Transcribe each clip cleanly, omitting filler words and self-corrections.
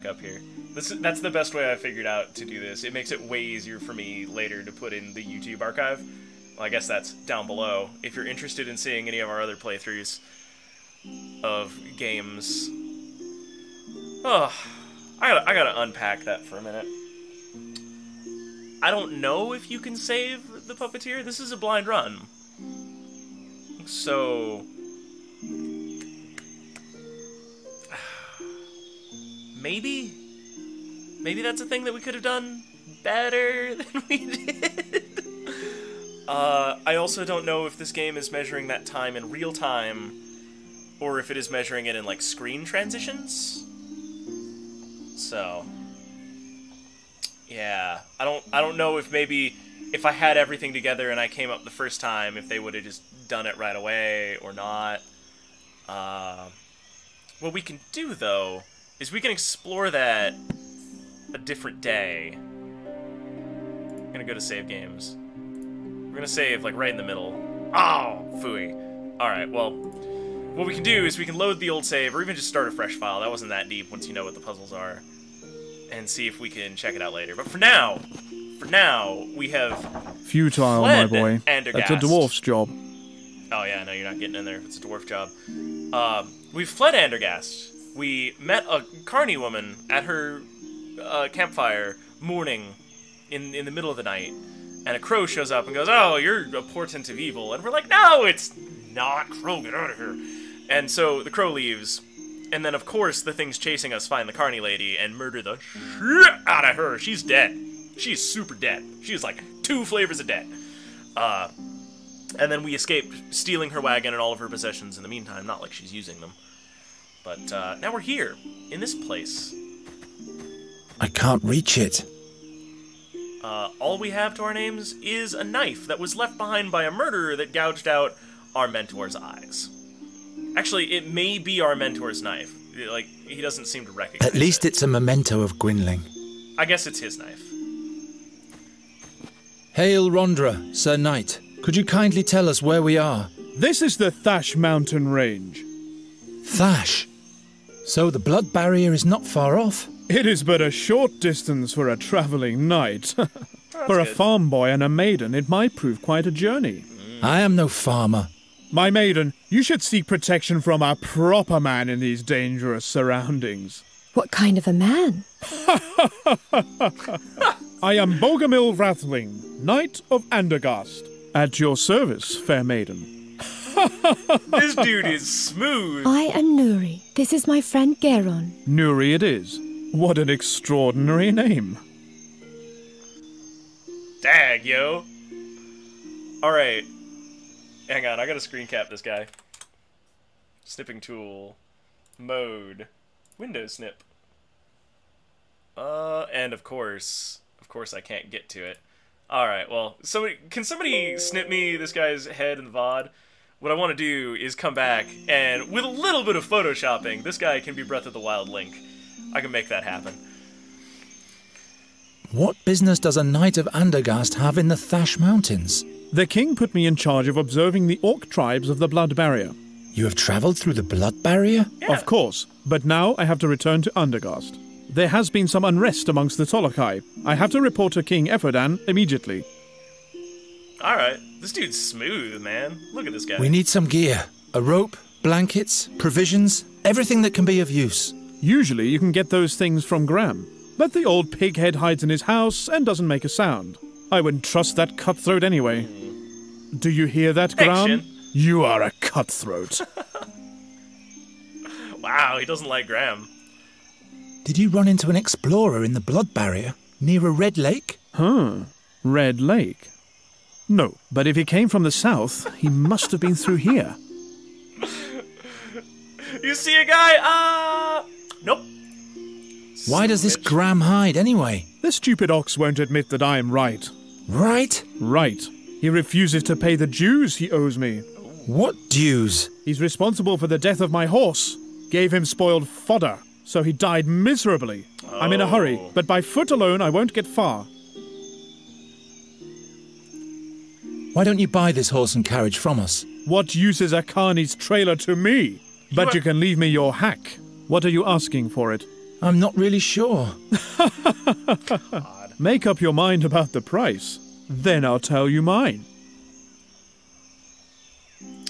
up here. That's the best way I figured out to do this. It makes it way easier for me later to put in the YouTube archive. Well, I guess that's down below. If you're interested in seeing any of our other playthroughs of games. Oh, I gotta unpack that for a minute. I don't know if you can save the puppeteer. This is a blind run. So... Maybe that's a thing that we could have done better than we did. I also don't know if this game is measuring that time in real time, or if it is measuring it in, like, screen transitions. So, yeah, I don't know if maybe if I had everything together and I came up the first time, if they would have just done it right away or not. What we can do, though, is we can explore that a different day. I'm gonna go to save games. We're gonna save, like, right in the middle. Oh, phooey. Alright, well, what we can do is we can load the old save, or even just start a fresh file. That wasn't that deep once you know what the puzzles are. And see if we can check it out later. But for now, we have futile, my boy. Andergast. That's a dwarf's job. Oh yeah, no, you're not getting in there if it's a dwarf job. We've fled Andergast. We met a carny woman at her campfire mourning in the middle of the night. And a crow shows up and goes, "Oh, you're a portent of evil." And we're like, "No, it's not, crow, get out of here." And so the crow leaves. And then, of course, the things chasing us find the carny lady and murder the shit out of her. She's dead. She's super dead. She's like 2 flavors of dead. And then we escaped, stealing her wagon and all of her possessions in the meantime. Not like she's using them. But now we're here, in this place. I can't reach it. All we have to our names is a knife that was left behind by a murderer that gouged out our mentor's eyes. Actually, it may be our mentor's knife. Like, he doesn't seem to recognize it. At least it's a memento of Gwynling. I guess it's his knife. Hail, Rondra, Sir Knight. Could you kindly tell us where we are? This is the Thash mountain range. Thash? So the blood barrier is not far off? It is but a short distance for a travelling knight. For a farm boy and a maiden, it might prove quite a journey. I am no farmer. My maiden, you should seek protection from a proper man in these dangerous surroundings. What kind of a man? I am Bogomil Rathling, Knight of Andergast. At your service, fair maiden. This dude is smooth. I am Nuri. This is my friend Geron. Nuri it is. What an extraordinary name. Dag, yo. Alright. Hang on, I gotta screen cap this guy. Snipping tool. Mode. Window snip. And of course I can't get to it. Alright, well, can somebody snip me this guy's head in the VOD? What I want to do is come back, and with a little bit of photoshopping, this guy can be Breath of the Wild Link. I can make that happen. What business does a Knight of Andergast have in the Thash Mountains? The king put me in charge of observing the orc tribes of the Blood Barrier. You have travelled through the Blood Barrier? Yeah. Of course, but now I have to return to Andergast. There has been some unrest amongst the Tolokai. I have to report to King Eferdan immediately. Alright, this dude's smooth, man. Look at this guy. We need some gear. A rope, blankets, provisions, everything that can be of use. Usually you can get those things from Graham, but the old pighead hides in his house and doesn't make a sound. I wouldn't trust that cutthroat anyway. Do you hear that, Graham? You are a cutthroat. Wow, he doesn't like Graham. Did you run into an explorer in the Blood Barrier, near a red lake? Red Lake? No, but if he came from the south, he must have been through here. You see a guy? Nope. Why does this Graham hide anyway? The stupid ox won't admit that I am right. Right? Right. He refuses to pay the dues he owes me. What dues? He's responsible for the death of my horse. Gave him spoiled fodder, so he died miserably. I'm in a hurry, but by foot alone I won't get far. Why don't you buy this horse and carriage from us? What use is a carney's trailer to me? But you can leave me your hack. What are you asking for it? I'm not really sure. God. Make up your mind about the price. Then I'll tell you mine.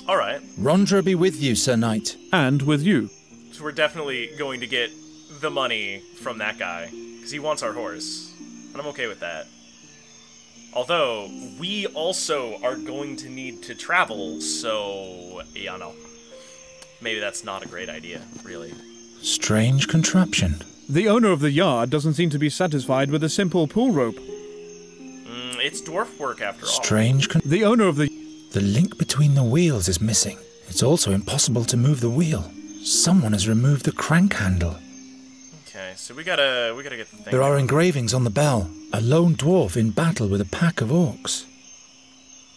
Alright. Rondra be with you, Sir Knight. And with you. So we're definitely going to get the money from that guy. Because he wants our horse. And I'm okay with that. Although, we also are going to need to travel, so... yeah, no. Maybe that's not a great idea, really. Strange contraption. The owner of the yard doesn't seem to be satisfied with a simple pull rope. It's dwarf work, after all. Strange The owner of the... The link between the wheels is missing. It's also impossible to move the wheel. Someone has removed the crank handle. Okay, so we gotta get the thing. There are engravings on the bell. A lone dwarf in battle with a pack of orcs.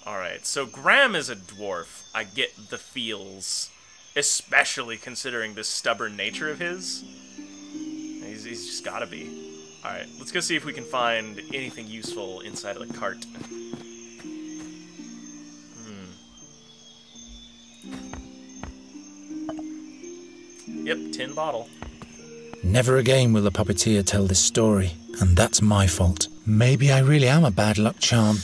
Alright, so Graham is a dwarf. I get the feels. Especially considering the stubborn nature of his. He's just gotta be. Alright, let's go see if we can find anything useful inside of the cart. Yep, tin bottle. Never again will the puppeteer tell this story, and that's my fault. Maybe I really am a bad luck charm.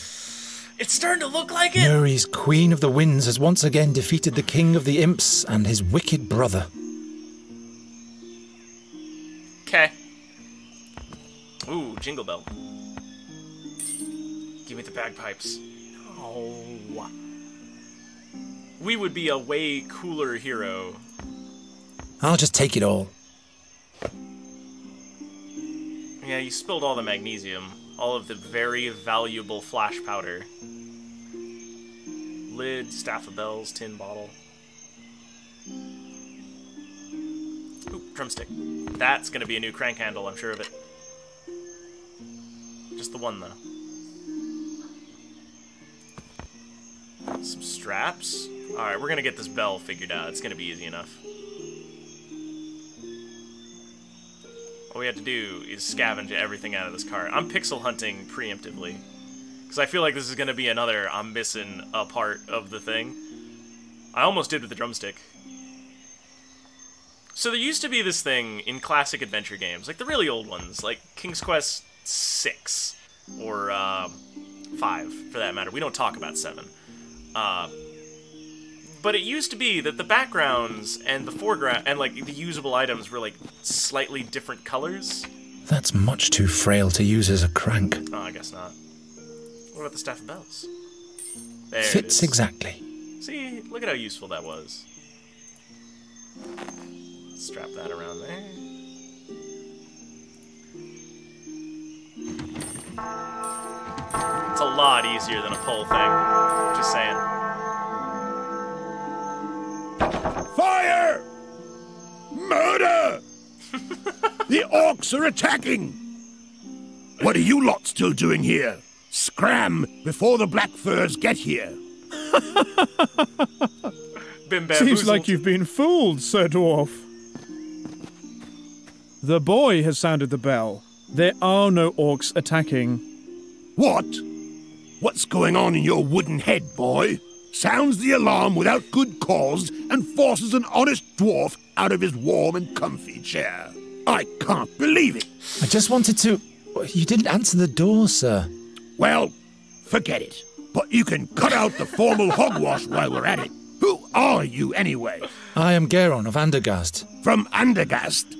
It's starting to look like it! Nuri's Queen of the Winds has once again defeated the King of the Imps and his wicked brother. Okay. Ooh, jingle bell. Give me the bagpipes. Oh. We would be a way cooler hero. I'll just take it all. Yeah, you spilled all the magnesium. All of the very valuable flash powder. Lid, staff of bells, tin bottle. Ooh, drumstick. That's gonna be a new crank handle, I'm sure of it. Just the one, though. Some straps. Alright, we're gonna get this bell figured out. It's gonna be easy enough. All we have to do is scavenge everything out of this cart. I'm pixel hunting preemptively. Because I feel like this is going to be another I'm missing a part of the thing. I almost did with the drumstick. So there used to be this thing in classic adventure games, like the really old ones, like King's Quest 6, or 5, for that matter. We don't talk about 7. But it used to be that the backgrounds and the foreground and like the usable items were like slightly different colors. That's much too frail to use as a crank. Oh, I guess not. What about the staff of bells? There Fits it is. exactly. See, look at how useful that was. Strap that around there. It's a lot easier than a pole thing. Just saying. Fire! Murder! The orcs are attacking! What are you lot still doing here? Scram before the black furs get here. Been Seems like you've been fooled, Sir Dwarf. The boy has sounded the bell. There are no orcs attacking. What? What's going on in your wooden head, boy? Sounds the alarm without good cause and forces an honest dwarf out of his warm and comfy chair. I can't believe it. I just wanted to... You didn't answer the door, sir. Well, forget it. But you can cut out the formal hogwash while we're at it. Who are you, anyway? I am Geron of Andergast. From Andergast?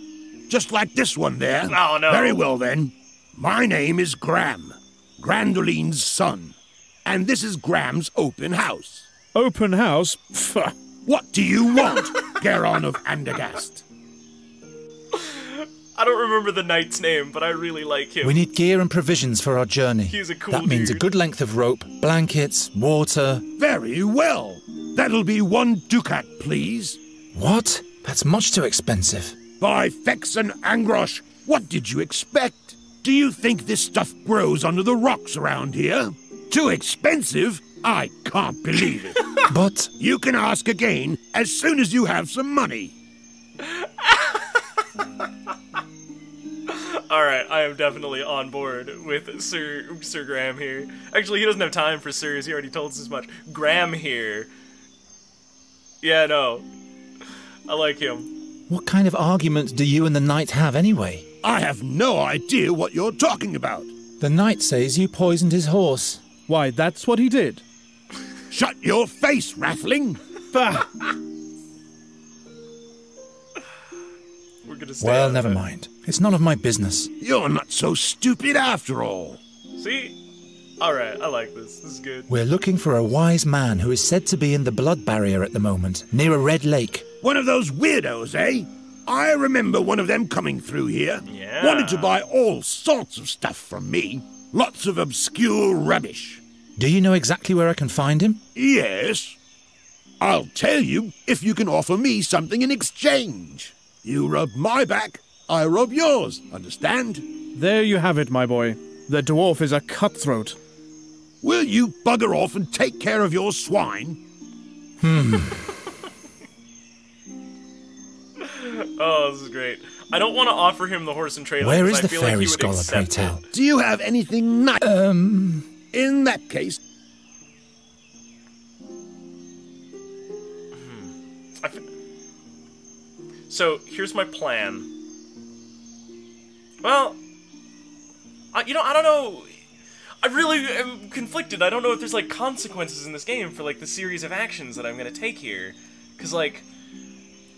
Just like this one there? Oh, no. Very well, then. My name is Gram, Grandoline's son. And this is Gram's open house. Open house? Pfft. What do you want, Geron of Andergast? I don't remember the knight's name, but I really like him. We need gear and provisions for our journey. He's a cool That means dude. a good length of rope, blankets, water... Very well. That'll be 1 ducat, please. What? That's much too expensive. By Fex and Angrosh, what did you expect? Do you think this stuff grows under the rocks around here? Too expensive? I can't believe it. But... You can ask again as soon as you have some money. Alright, I am definitely on board with Sir Graham here. Actually, he doesn't have time for sirs, he already told us as much. Graham here. Yeah, no. I like him. What kind of argument do you and the knight have anyway? I have no idea what you're talking about. The knight says you poisoned his horse. Why, that's what he did. Shut your face, Rattling! Bah! We're gonna stay Well, out never of it. mind. It's none of my business. You're not so stupid after all. See? Alright, I like this. This is good. We're looking for a wise man who is said to be in the blood barrier at the moment, near a red lake. One of those weirdos, eh? I remember one of them coming through here. Yeah. Wanted to buy all sorts of stuff from me. Lots of obscure rubbish. Do you know exactly where I can find him? Yes. I'll tell you if you can offer me something in exchange. You rub my back, I rub yours. Understand? There you have it, my boy. The dwarf is a cutthroat. Will you bugger off and take care of your swine? Oh, this is great. I don't want to offer him the horse and trailer. Where because is I the feel like fairy he would scholar, pray accept tell? it. Do you have anything nice? In that case, So, here's my plan. Well, I don't know. I really am conflicted. I don't know if there's, like, consequences in this game for, like, the series of actions that I'm gonna take here. Because, like,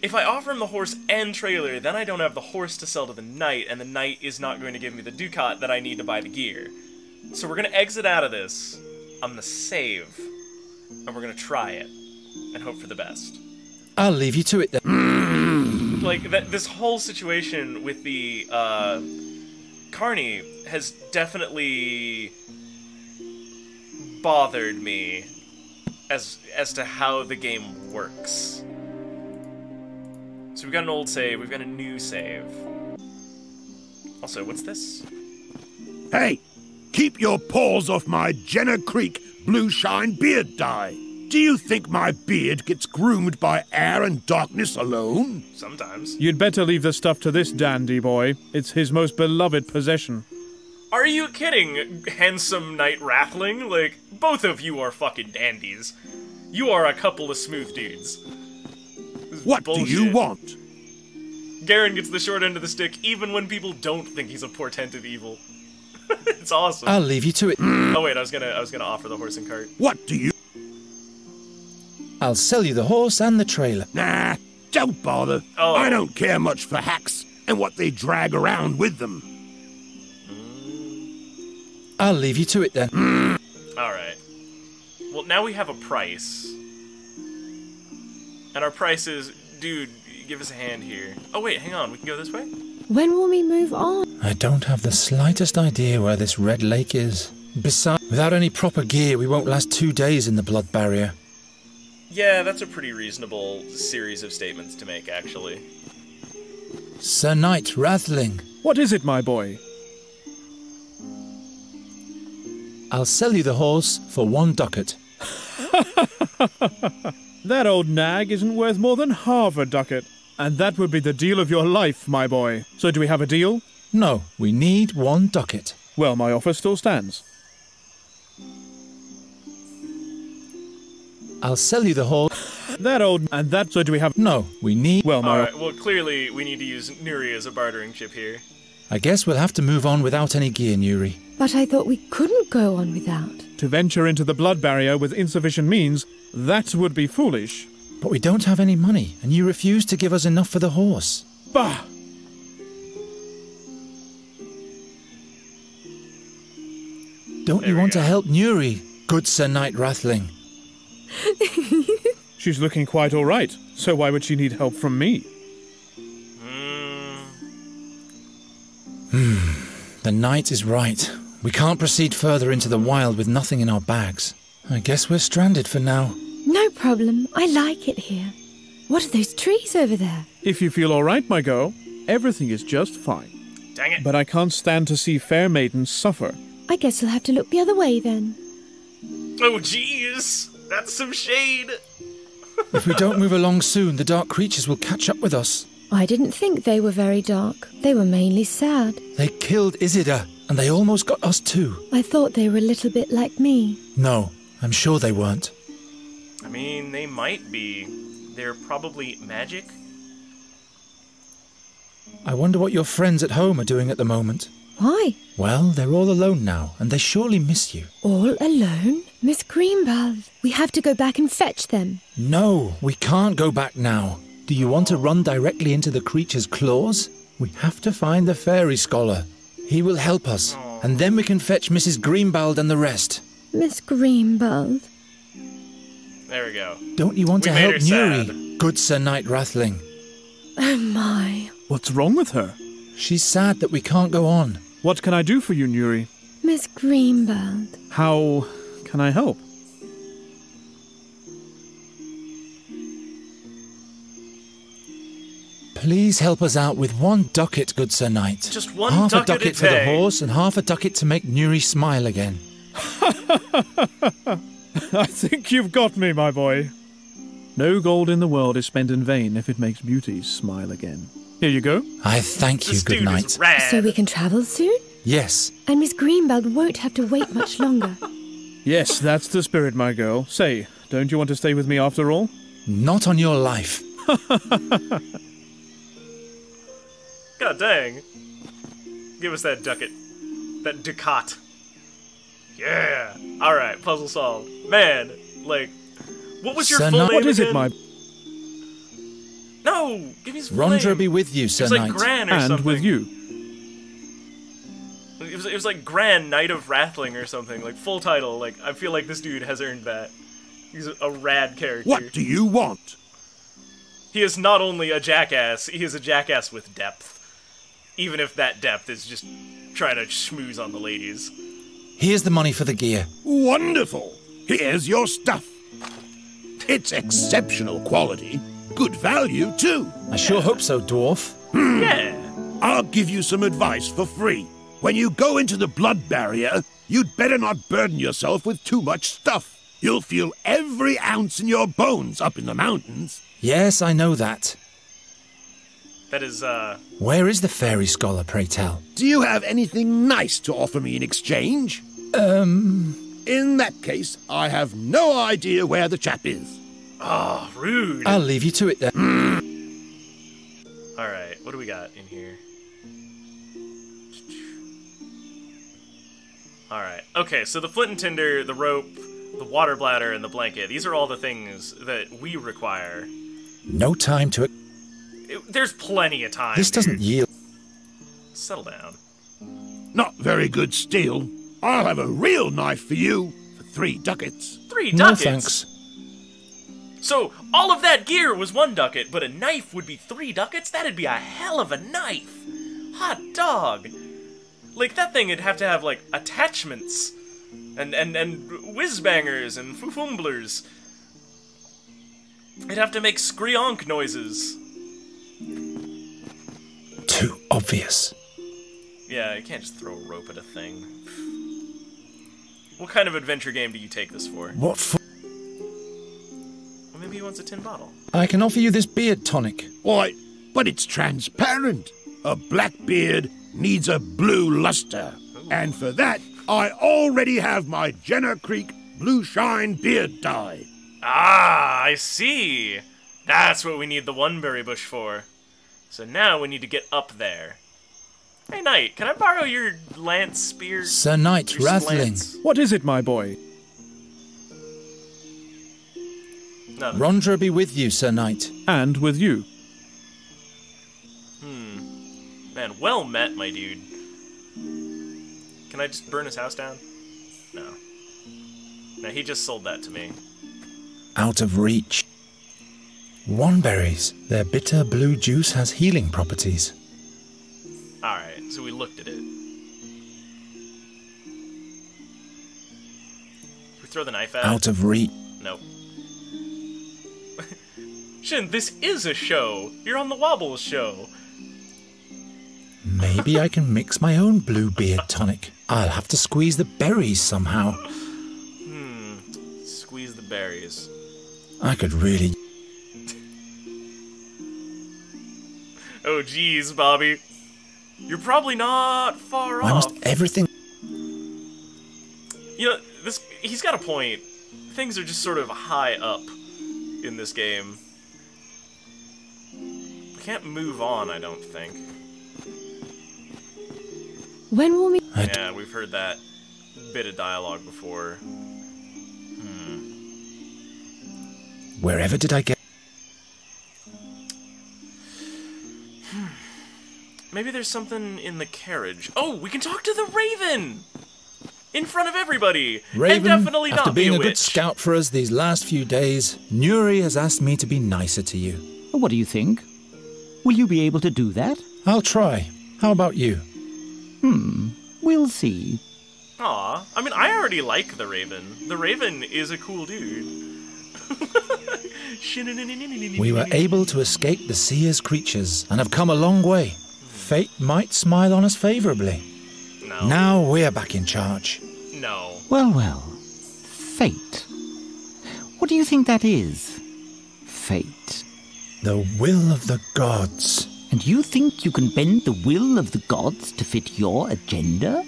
if I offer him the horse and trailer, then I don't have the horse to sell to the knight, and the knight is not going to give me the ducat that I need to buy the gear. So we're gonna exit out of this. I'm gonna save. And we're gonna try it. And hope for the best. I'll leave you to it then. Like, this whole situation with the, Carney has definitely bothered me as to how the game works. So we've got an old save, we've got a new save. Also, what's this? hey, keep your paws off my Jenner Creek blue shine beard dye. Do you think my beard gets groomed by air and darkness alone? Sometimes. You'd better leave the stuff to this dandy boy. It's his most beloved possession. Are you kidding, handsome knight Rattling? Like, both of you are fucking dandies. You are a couple of smooth dudes. This is What do you bullshit. want? Garen gets the short end of the stick even when people don't think he's a portent of evil. It's awesome. I'll leave you to it. Oh wait, I was gonna offer the horse and cart. What do you... I'll sell you the horse and the trailer. Nah, don't bother. Oh. I don't care much for hacks and what they drag around with them. I'll leave you to it then. Alright. Well, now we have a price. And our price is, dude, give us a hand here. Oh wait, hang on, we can go this way? When will we move on? I don't have the slightest idea where this red lake is. Besides, without any proper gear, we won't last 2 days in the blood barrier. Yeah, that's a pretty reasonable series of statements to make, actually. Sir Knight Rathling, What is it, my boy? I'll sell you the horse for 1 ducat. That old nag isn't worth more than half a ducat. And that would be the deal of your life, my boy. So do we have a deal? No, we need 1 ducat. Well, my offer still stands. I'll sell you the horse. That old... And that... So do we have... No, we need... Well, my... Alright, well, clearly we need to use Nuri as a bartering chip here. I guess we'll have to move on without any gear, Nuri. But I thought we couldn't go on without. To venture into the blood barrier with insufficient means, that would be foolish. But we don't have any money, and you refuse to give us enough for the horse. Bah! Don't There you we want go. to help Nuri, good Sir Knight Rathling? She's looking quite all right, so why would she need help from me? The knight is right. We can't proceed further into the wild with nothing in our bags. I guess we're stranded for now. No problem. I like it here. What are those trees over there? If you feel all right, my girl, everything is just fine. Dang it. But I can't stand to see fair maidens suffer. I guess I'll have to look the other way then. Oh, jeez! That's some shade! If we don't move along soon, the dark creatures will catch up with us. I didn't think they were very dark. They were mainly sad. They killed Isidore, and they almost got us too. I thought they were a little bit like me. No, I'm sure they weren't. I mean, they might be. They're probably magic. I wonder what your friends at home are doing at the moment. Why? Well, they're all alone now, and they surely miss you. All alone? Miss Greenbelt, we have to go back and fetch them. No, we can't go back now. Do you want to run directly into the creature's claws? We have to find the fairy scholar. He will help us, and then we can fetch Mrs. Greenbald and the rest. Miss Greenbelt. There we go. Don't you want We to made help her Nuri, sad. good Sir Knight Rathling? Oh my. What's wrong with her? She's sad that we can't go on. What can I do for you, Nuri? Miss Greenbelt. How can I help? Please help us out with 1 ducat, good Sir Knight. Just 1 half ducat a ducat a for the day. horse and half a ducat to make Nuri smile again. I think you've got me, my boy. No gold in the world is spent in vain if it makes beauty smile again. Here you go. I thank you, This good dude knight. is rad. So we can travel soon? Yes, And Miss Greenbelt won't have to wait much longer. Yes, that's the spirit, my girl. Say, don't you want to stay with me after all? not on your life. God dang. Give us that ducat. That ducat. Yeah. Alright, puzzle solved. Man, like, what was your Sir full Knight- name What is again? it, my... No! Give me his full Rondra name. be with you, It Sir was like Knight. Gran or And something. with you. It was like Gran, Knight of Rathling or something. Like, full title. Like, I feel like this dude has earned that. He's a rad character. What do you want? He is not only a jackass, he is a jackass with depth. Even if that depth is just trying to schmooze on the ladies. Here's the money for the gear. Wonderful. Here's your stuff. It's exceptional quality. Good value, too. I sure hope so, dwarf. Yeah. I'll give you some advice for free. When you go into the blood barrier, you'd better not burden yourself with too much stuff. You'll feel every ounce in your bones up in the mountains. Yes, I know that. That is, Where is the fairy scholar, pray tell? Do you have anything nice to offer me in exchange? In that case, I have no idea where the chap is. oh, rude. I'll leave you to it then. Alright, what do we got in here? Alright, okay, so the flint and tinder, the rope, the water bladder, and the blanket, these are all the things that we require. No time to... There's plenty of time. This doesn't dude. yield. Settle down. Not very good steel. I'll have a real knife for you for 3 ducats. 3 No ducats? thanks. So, all of that gear was 1 ducat, but a knife would be 3 ducats? That'd be a hell of a knife! Hot dog! Like, that thing would have to have, like, attachments. And whiz-bangers and fumblers. It'd have to make screonk noises. Too obvious. Yeah, you can't just throw a rope at a thing. What kind of adventure game do you take this for? What for? Well, maybe he wants a tin bottle. I can offer you this beard tonic. Why, but it's transparent. A black beard needs a blue luster. And for that, I already have my Jenner Creek Blue Shine beard dye. Ah, I see. That's what we need the Oneberry bush for. So now we need to get up there. Hey, Knight, can I borrow your lance spear? Sir Knight Your Rathling. slants? What is it, my boy? Nothing. Rondra be with you, Sir Knight. And with you. Man, well met, my dude. Can I just burn his house down? No. No, he just sold that to me. Out of reach. Wanberries. Their bitter blue juice has healing properties. Alright, so we looked at it. We throw the knife at it? Out of reach. Nope. Shin, this is a show. You're on the Wobbles show. Maybe I can mix my own blue beard tonic. I'll have to squeeze the berries somehow. Squeeze the berries. I could really... Oh, geez, Bobby. You're probably not far Why off. must everything... You know, he's got a point. Things are just sort of high up in this game. We can't move on, I don't think. When will we... Yeah, we've heard that bit of dialogue before. Wherever did I get... Maybe there's something in the carriage. Oh, we can talk to the Raven! In front of everybody! Raven, and definitely after not being be a witch. good scout for us these last few days, Nuri has asked me to be nicer to you. What do you think? Will you be able to do that? I'll try. How about you? We'll see. Aw, I mean, I already like the Raven. The Raven is a cool dude. We were able to escape the Seer's creatures and have come a long way. Fate might smile on us favourably. No. Now we're back in charge. No. Well. Fate. What do you think that is? Fate. The will of the gods. And you think you can bend the will of the gods to fit your agenda?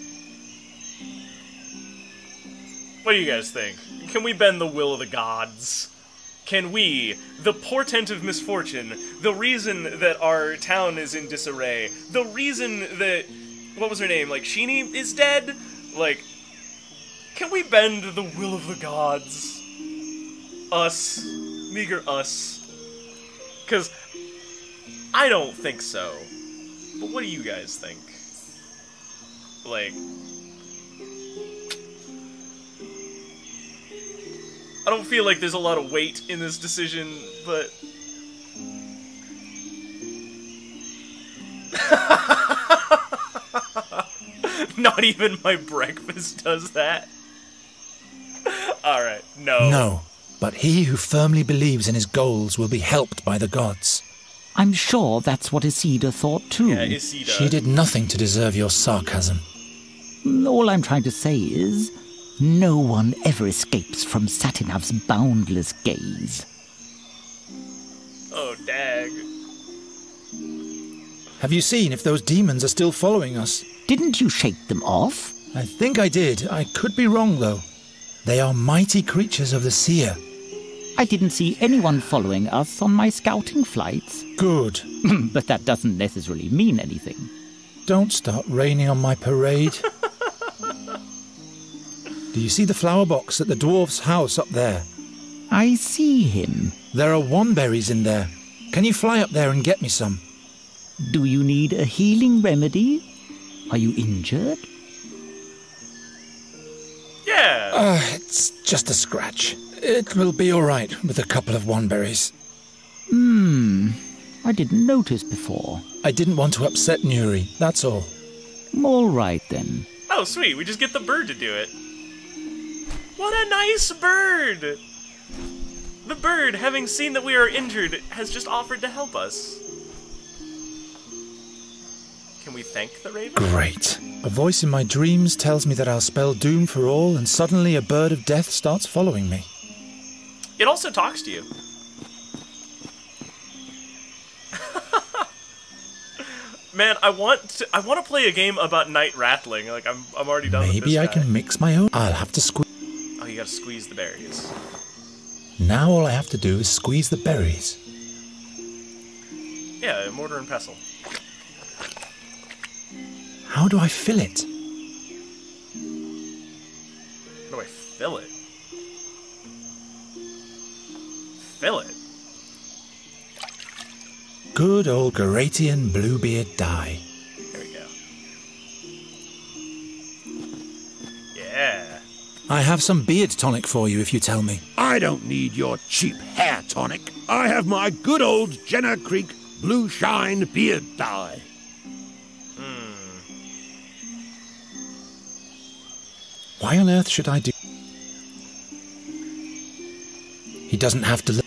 What do you guys think? Can we bend the will of the gods? Can we, the portent of misfortune, the reason that our town is in disarray, the reason that, what was her name, like, Sheeny is dead? Like, can we bend the will of the gods? Us. Meager us. Because I don't think so. But what do you guys think? Like, I don't feel like there's a lot of weight in this decision, but... Not even my breakfast does that. Alright, no. No, but he who firmly believes in his goals will be helped by the gods. I'm sure that's what Isida thought too. Yeah, Isida. She did nothing to deserve your sarcasm. All I'm trying to say is, no one ever escapes from Satinav's boundless gaze. Oh, dag. Have you seen if those demons are still following us? Didn't you shake them off? I think I did. I could be wrong, though. They are mighty creatures of the Seer. I didn't see anyone following us on my scouting flights. Good. But that doesn't necessarily mean anything. Don't start raining on my parade. Do you see the flower box at the dwarf's house up there? I see him. There are wandberries in there. Can you fly up there and get me some? Do you need a healing remedy? Are you injured? Yeah. It's just a scratch. It will be all right with a couple of wandberries. I didn't notice before. I didn't want to upset Nuri, that's all. All right then. Oh, sweet. We just get the bird to do it. What a nice bird! The bird, having seen that we are injured, has just offered to help us. Can we thank the Raven? Great. A voice in my dreams tells me that I'll spell doom for all, and suddenly a bird of death starts following me. It also talks to you. Man, I want to play a game about night rattling. Like I'm already done with this Maybe I guy. can mix my own. I'll have to squeeze. Oh, you gotta squeeze the berries. Now all I have to do is squeeze the berries. Yeah, mortar and pestle. How do I fill it? How do I fill it? Fill it? Good old Garatian Bluebeard dye. There we go. Yeah. I have some beard tonic for you if you tell me. I don't need your cheap hair tonic. I have my good old Jenner Creek Blue Shine beard dye. Why on earth should I do... He doesn't have to...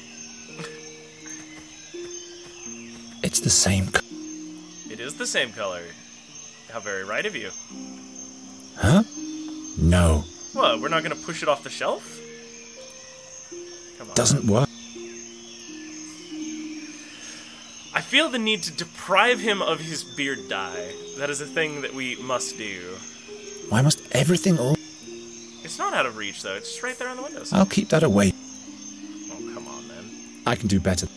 It's the same... It is the same color. How very right of you. Huh? No. What, we're not gonna push it off the shelf? Come on. Doesn't work. I feel the need to deprive him of his beard dye. That is a thing that we must do. Why must everything all... It's not out of reach, though. It's just right there on the windowsill. I'll keep that away. Oh, come on, man. I can do better.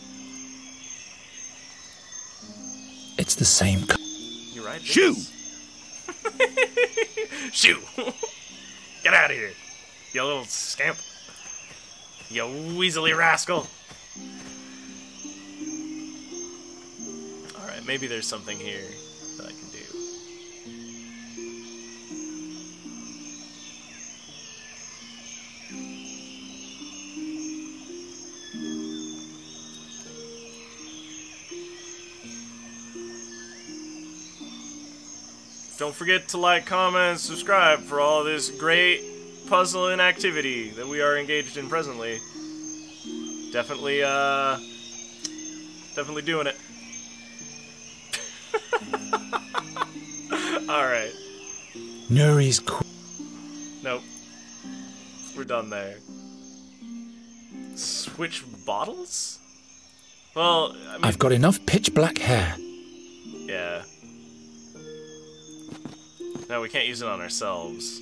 It's the same color. You're right. it Shoo! is. Shoo! Get out of here, you little scamp. You weaselly rascal. Alright, maybe there's something here that I can do. Don't forget to like, comment, subscribe for all this great puzzling activity that we are engaged in presently. Definitely doing it. Alright. Nuri's Nope. We're done there. Switch bottles? Well, I mean, I've got enough pitch black hair. yeah. No, we can't use it on ourselves.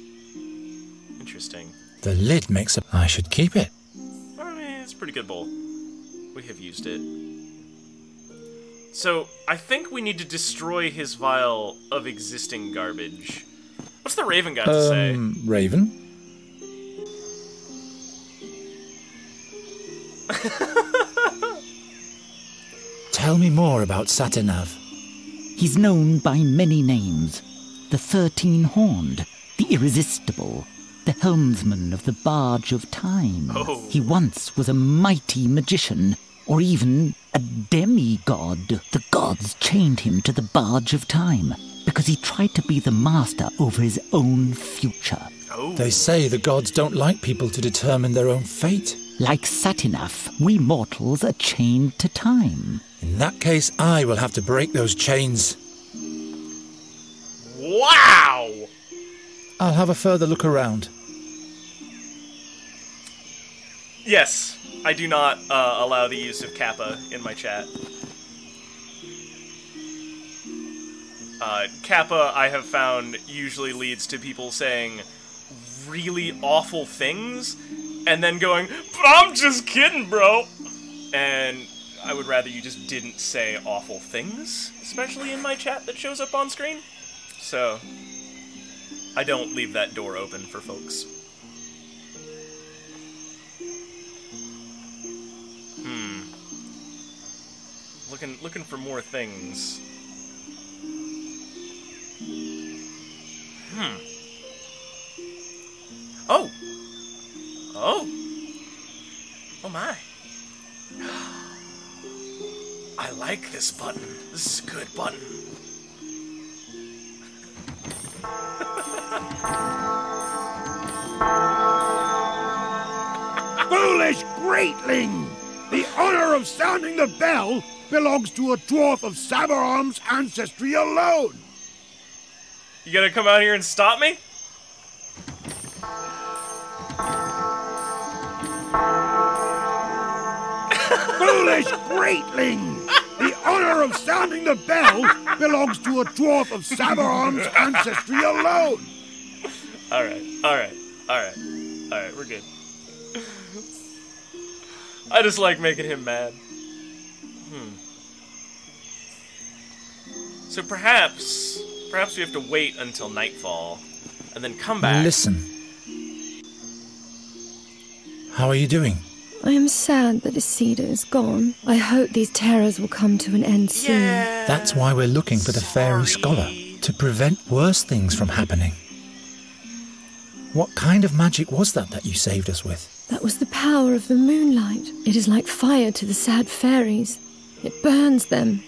Interesting. The lid makes a... I should keep it. I mean, it's a pretty good bowl. We have used it. So, I think we need to destroy his vial of existing garbage. What's the Raven got to say? Raven? Tell me more about Satinav. He's known by many names. The 13-horned, the irresistible, the helmsman of the Barge of Time. Oh. He once was a mighty magician, or even a demigod. The gods chained him to the Barge of Time because he tried to be the master over his own future. Oh. They say the gods don't like people to determine their own fate. Like Satinav, we mortals are chained to time. In that case, I will have to break those chains. Wow! I'll have a further look around. Yes, I do not allow the use of Kappa in my chat. Kappa, I have found, usually leads to people saying really awful things, and then going, I'm just kidding, bro! And I would rather you just didn't say awful things, especially in my chat that shows up on screen. So, I don't leave that door open for folks. Looking for more things. Oh! Oh! Oh my. I like this button. This is a good button. Foolish greatling! The honor of sounding the bell belongs to a dwarf of Savarom's ancestry alone! You gonna come out here and stop me? Foolish greatling! The honor of sounding the bell belongs to a dwarf of Savarom's ancestry alone! Alright, we're good. I just like making him mad. So perhaps we have to wait until nightfall, and then come back. Listen. How are you doing? I am sad that Isida is gone. I hope these terrors will come to an end soon. Yeah. That's why we're looking for the fairy scholar, to prevent worse things from happening. What kind of magic was that you saved us with? That was the power of the moonlight. It is like fire to the sad fairies. It burns them.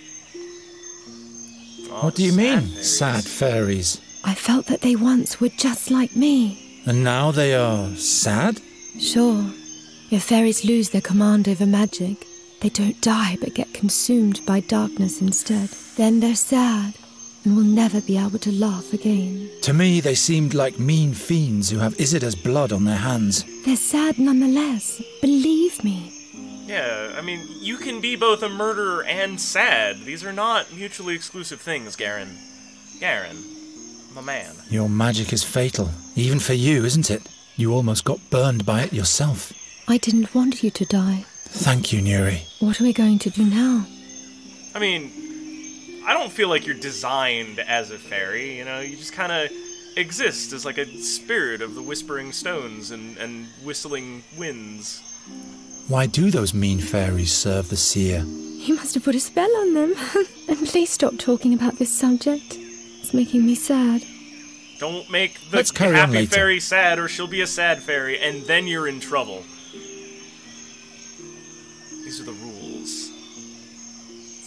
What do you mean, fairies. sad fairies? I felt that they once were just like me. And now they are sad? Sure, if fairies lose their command over magic, they don't die but get consumed by darkness instead. Then they're sad and will never be able to laugh again. To me, they seemed like mean fiends who have Isida's blood on their hands. They're sad nonetheless, believe me. Yeah, I mean, you can be both a murderer and sad. These are not mutually exclusive things, Garen. Garen, my man. Your magic is fatal, even for you, isn't it? You almost got burned by it yourself. I didn't want you to die. Thank you, Nuri. What are we going to do now? I mean, I don't feel like you're designed as a fairy, you know? You just kind of exist as like a spirit of the whispering stones and whistling winds. Why do those mean fairies serve the seer? He must have put a spell on them. And please stop talking about this subject. It's making me sad. Don't make the Let's carry on happy later. fairy sad, or she'll be a sad fairy, and then you're in trouble. These are the rules.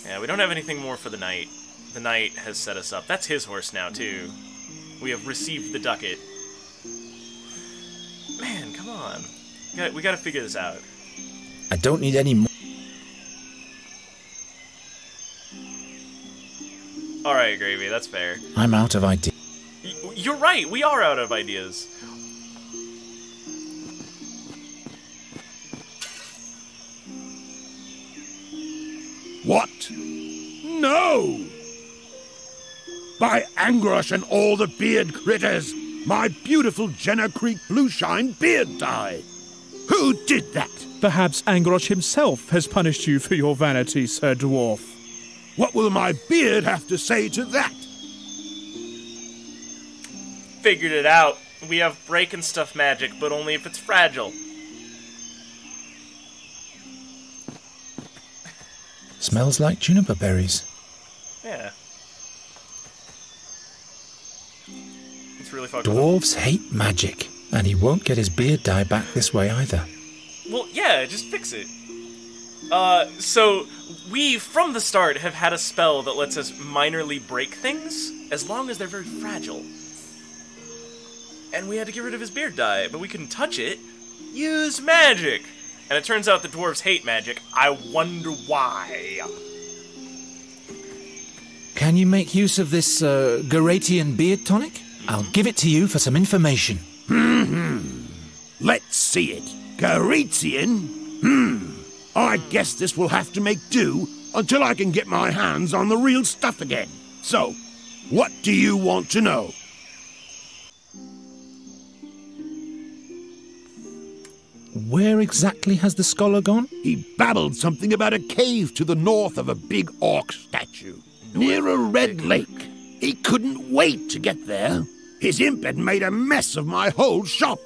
Yeah, we don't have anything more for the knight. The knight has set us up. That's his horse now, too. We have received the ducat. Man, come on. We gotta figure this out. I don't need any more. Alright, Gravy, that's fair. I'm out of ideas. You're right, we are out of ideas. What? No! By Angrosh and all the beard critters, my beautiful Jenna Creek Blueshine beard dye. Who did that? Perhaps Angrosh himself has punished you for your vanity, Sir Dwarf. What will my beard have to say to that? Figured it out. We have break and stuff magic, but only if it's fragile. Smells like juniper berries. Yeah. It's really fucking Dwarves hate magic, and he won't get his beard dye back this way either. Well, yeah, just fix it. So, we, from the start, have had a spell that lets us minorly break things, as long as they're very fragile. And we had to get rid of his beard dye, but we couldn't touch it. Use magic! And it turns out the dwarves hate magic. I wonder why. Can you make use of this Garatian beard tonic? I'll give it to you for some information. Let's see it. Garetian? I guess this will have to make do until I can get my hands on the real stuff again. So, what do you want to know? Where exactly has the scholar gone? He babbled something about a cave to the north of a big orc statue, near a red lake. He couldn't wait to get there. His imp had made a mess of my whole shop.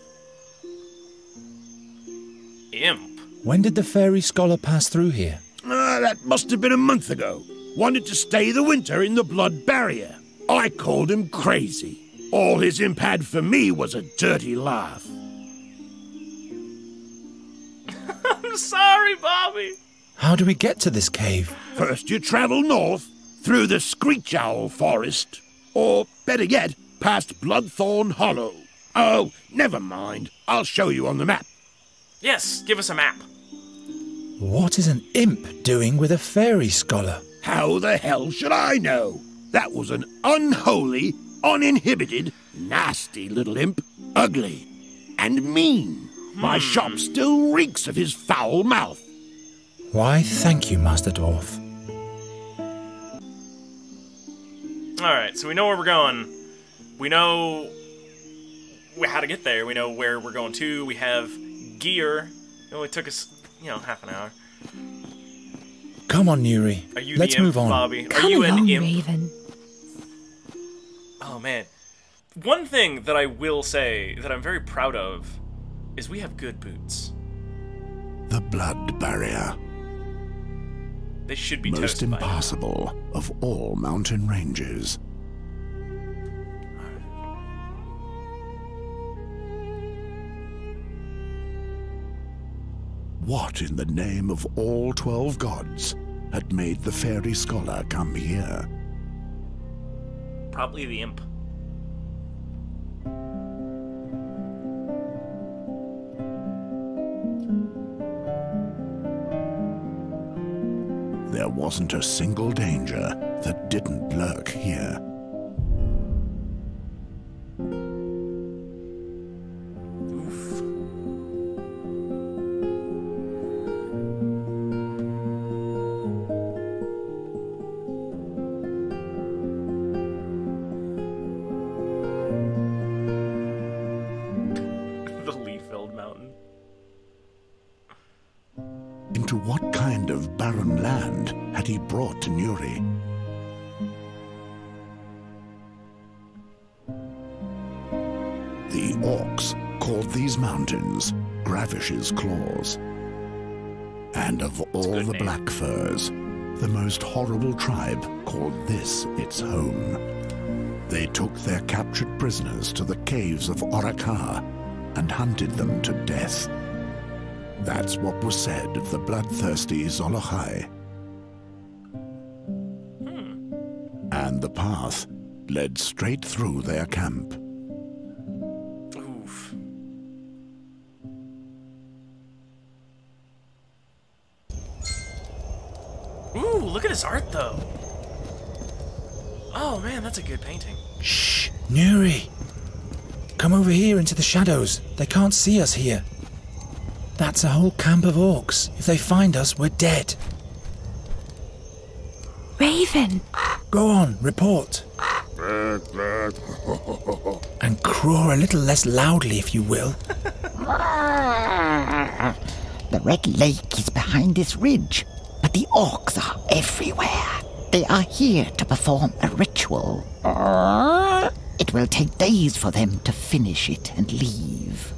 Imp? When did the fairy scholar pass through here? That must have been a month ago. Wanted to stay the winter in the blood barrier. I called him crazy. All his imp had for me was a dirty laugh. I'm sorry, Bobby. How do we get to this cave? First you travel north, through the Screech Owl Forest. Or, better yet, past Bloodthorn Hollow. Oh, never mind. I'll show you on the map. Yes, give us a map. What is an imp doing with a fairy scholar? How the hell should I know? That was an unholy, uninhibited, nasty little imp. Ugly and mean. My shop still reeks of his foul mouth. Why, thank you, Master Dwarf. Alright, so we know where we're going. We know how to get there. We know where we're going to. We have gear. It only took us, half an hour. Come on, Nuri. Are you Let's the imp, move on. Bobby? Are Come you along, an imp? Raven. Oh, man. One thing that I will say that I'm very proud of is we have good boots. The blood barrier. They should be Most toasted by now. impossible of all mountain ranges. What in the name of all 12 gods had made the fairy scholar come here? Probably the imp. There wasn't a single danger that didn't lurk here. The leaf-filled mountain. Into what kind of barren land had he brought to Nuri? The orcs called these mountains Gravish's Claws. And of all the black furs, the most horrible tribe called this its home. They took their captured prisoners to the caves of Orakar and hunted them to death. That's what was said of the bloodthirsty Zolochai. And the path led straight through their camp. Oof. Ooh, look at his art, though. Oh, man, that's a good painting. Shh, Nuri. Come over here into the shadows. They can't see us here. That's a whole camp of orcs. If they find us, we're dead. Raven! Go on, report. And craw a little less loudly, if you will. The Red Lake is behind this ridge, but the orcs are everywhere. They are here to perform a ritual. It will take days for them to finish it and leave.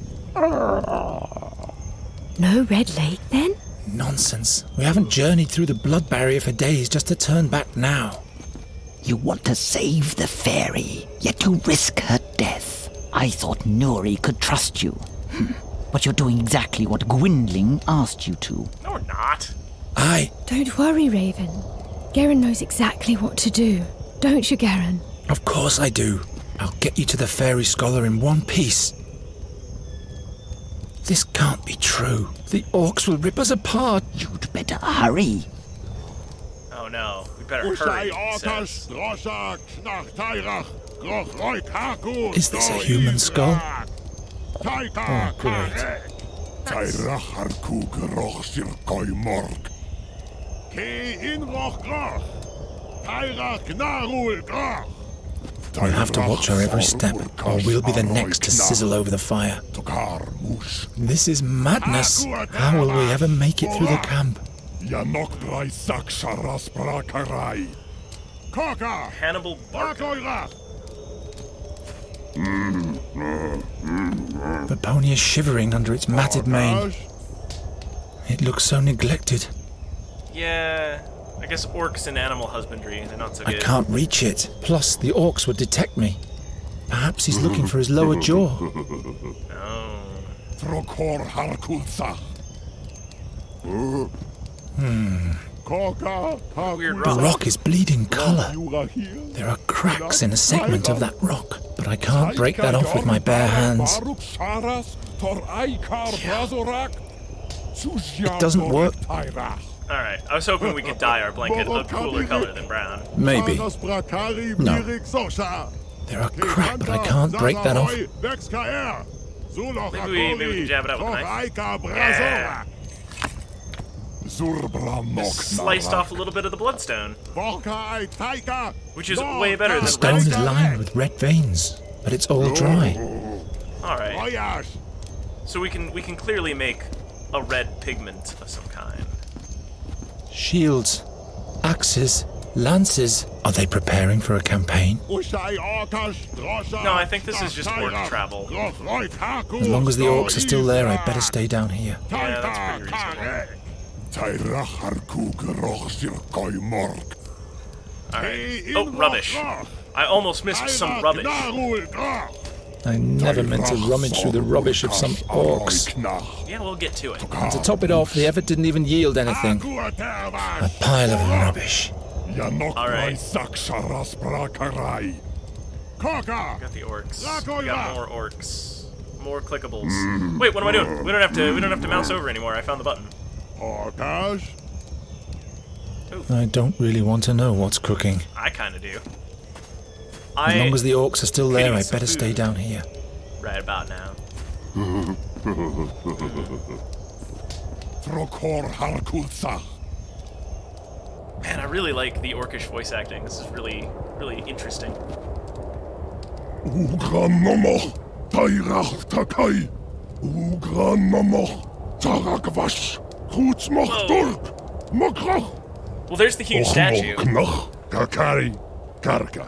No Red Lake, then? Nonsense. We haven't journeyed through the blood barrier for days just to turn back now. You want to save the fairy, yet you risk her death. I thought Nuri could trust you. But you're doing exactly what Gwendling asked you to. No, we're not. Don't worry, Raven. Garen knows exactly what to do. Don't you, Garen? Of course I do. I'll get you to the fairy scholar in one piece. This can't be true. The orcs will rip us apart. You'd better hurry. Oh no, we better hurry. He says. Is this a human skull? Oh, great. We'll have to watch our every step, or we'll be the next to sizzle over the fire. This is madness. How will we ever make it through the camp? Hannibal Barca. The pony is shivering under its matted mane. It looks so neglected. Yeah, I guess orcs and animal husbandry, they're not so I good. can't reach it. Plus, the orcs would detect me. Perhaps he's looking for his lower jaw. Oh. Weird The rock. rock is bleeding colour. There are cracks in a segment of that rock, but I can't break that off with my bare hands. It doesn't work. Alright, I was hoping we could dye our blanket a cooler color than brown. Maybe. No. There are cracks, but I can't break that off. Maybe we can jab it out with a knife. Yeah. Sliced off a little bit of the bloodstone, which is way better The than stone red is stone. lined with red veins, but it's all dry. Alright. So we can clearly make a red pigment of some kind. Shields, axes, lances. Are they preparing for a campaign? No, I think this is just orc travel. As long as the orcs are still there, I'd better stay down here. Yeah, that's pretty reasonable. Alright. Oh, rubbish. I almost missed some rubbish. I never meant to rummage through the rubbish of some orcs. Yeah, we'll get to it. And to top it off, the effort didn't even yield anything. A pile of rubbish. Alright. Got the orcs. We got more orcs. More clickables. Wait, what am I doing? We don't have to mouse over anymore. I found the button. I don't really want to know what's cooking. I kinda do. As long as the orcs are still there, Eating I'd some better stay food. down here. Right about now. Man, I really like the orcish voice acting. This is really, really interesting. Well, there's the huge statue. Takai, Karka.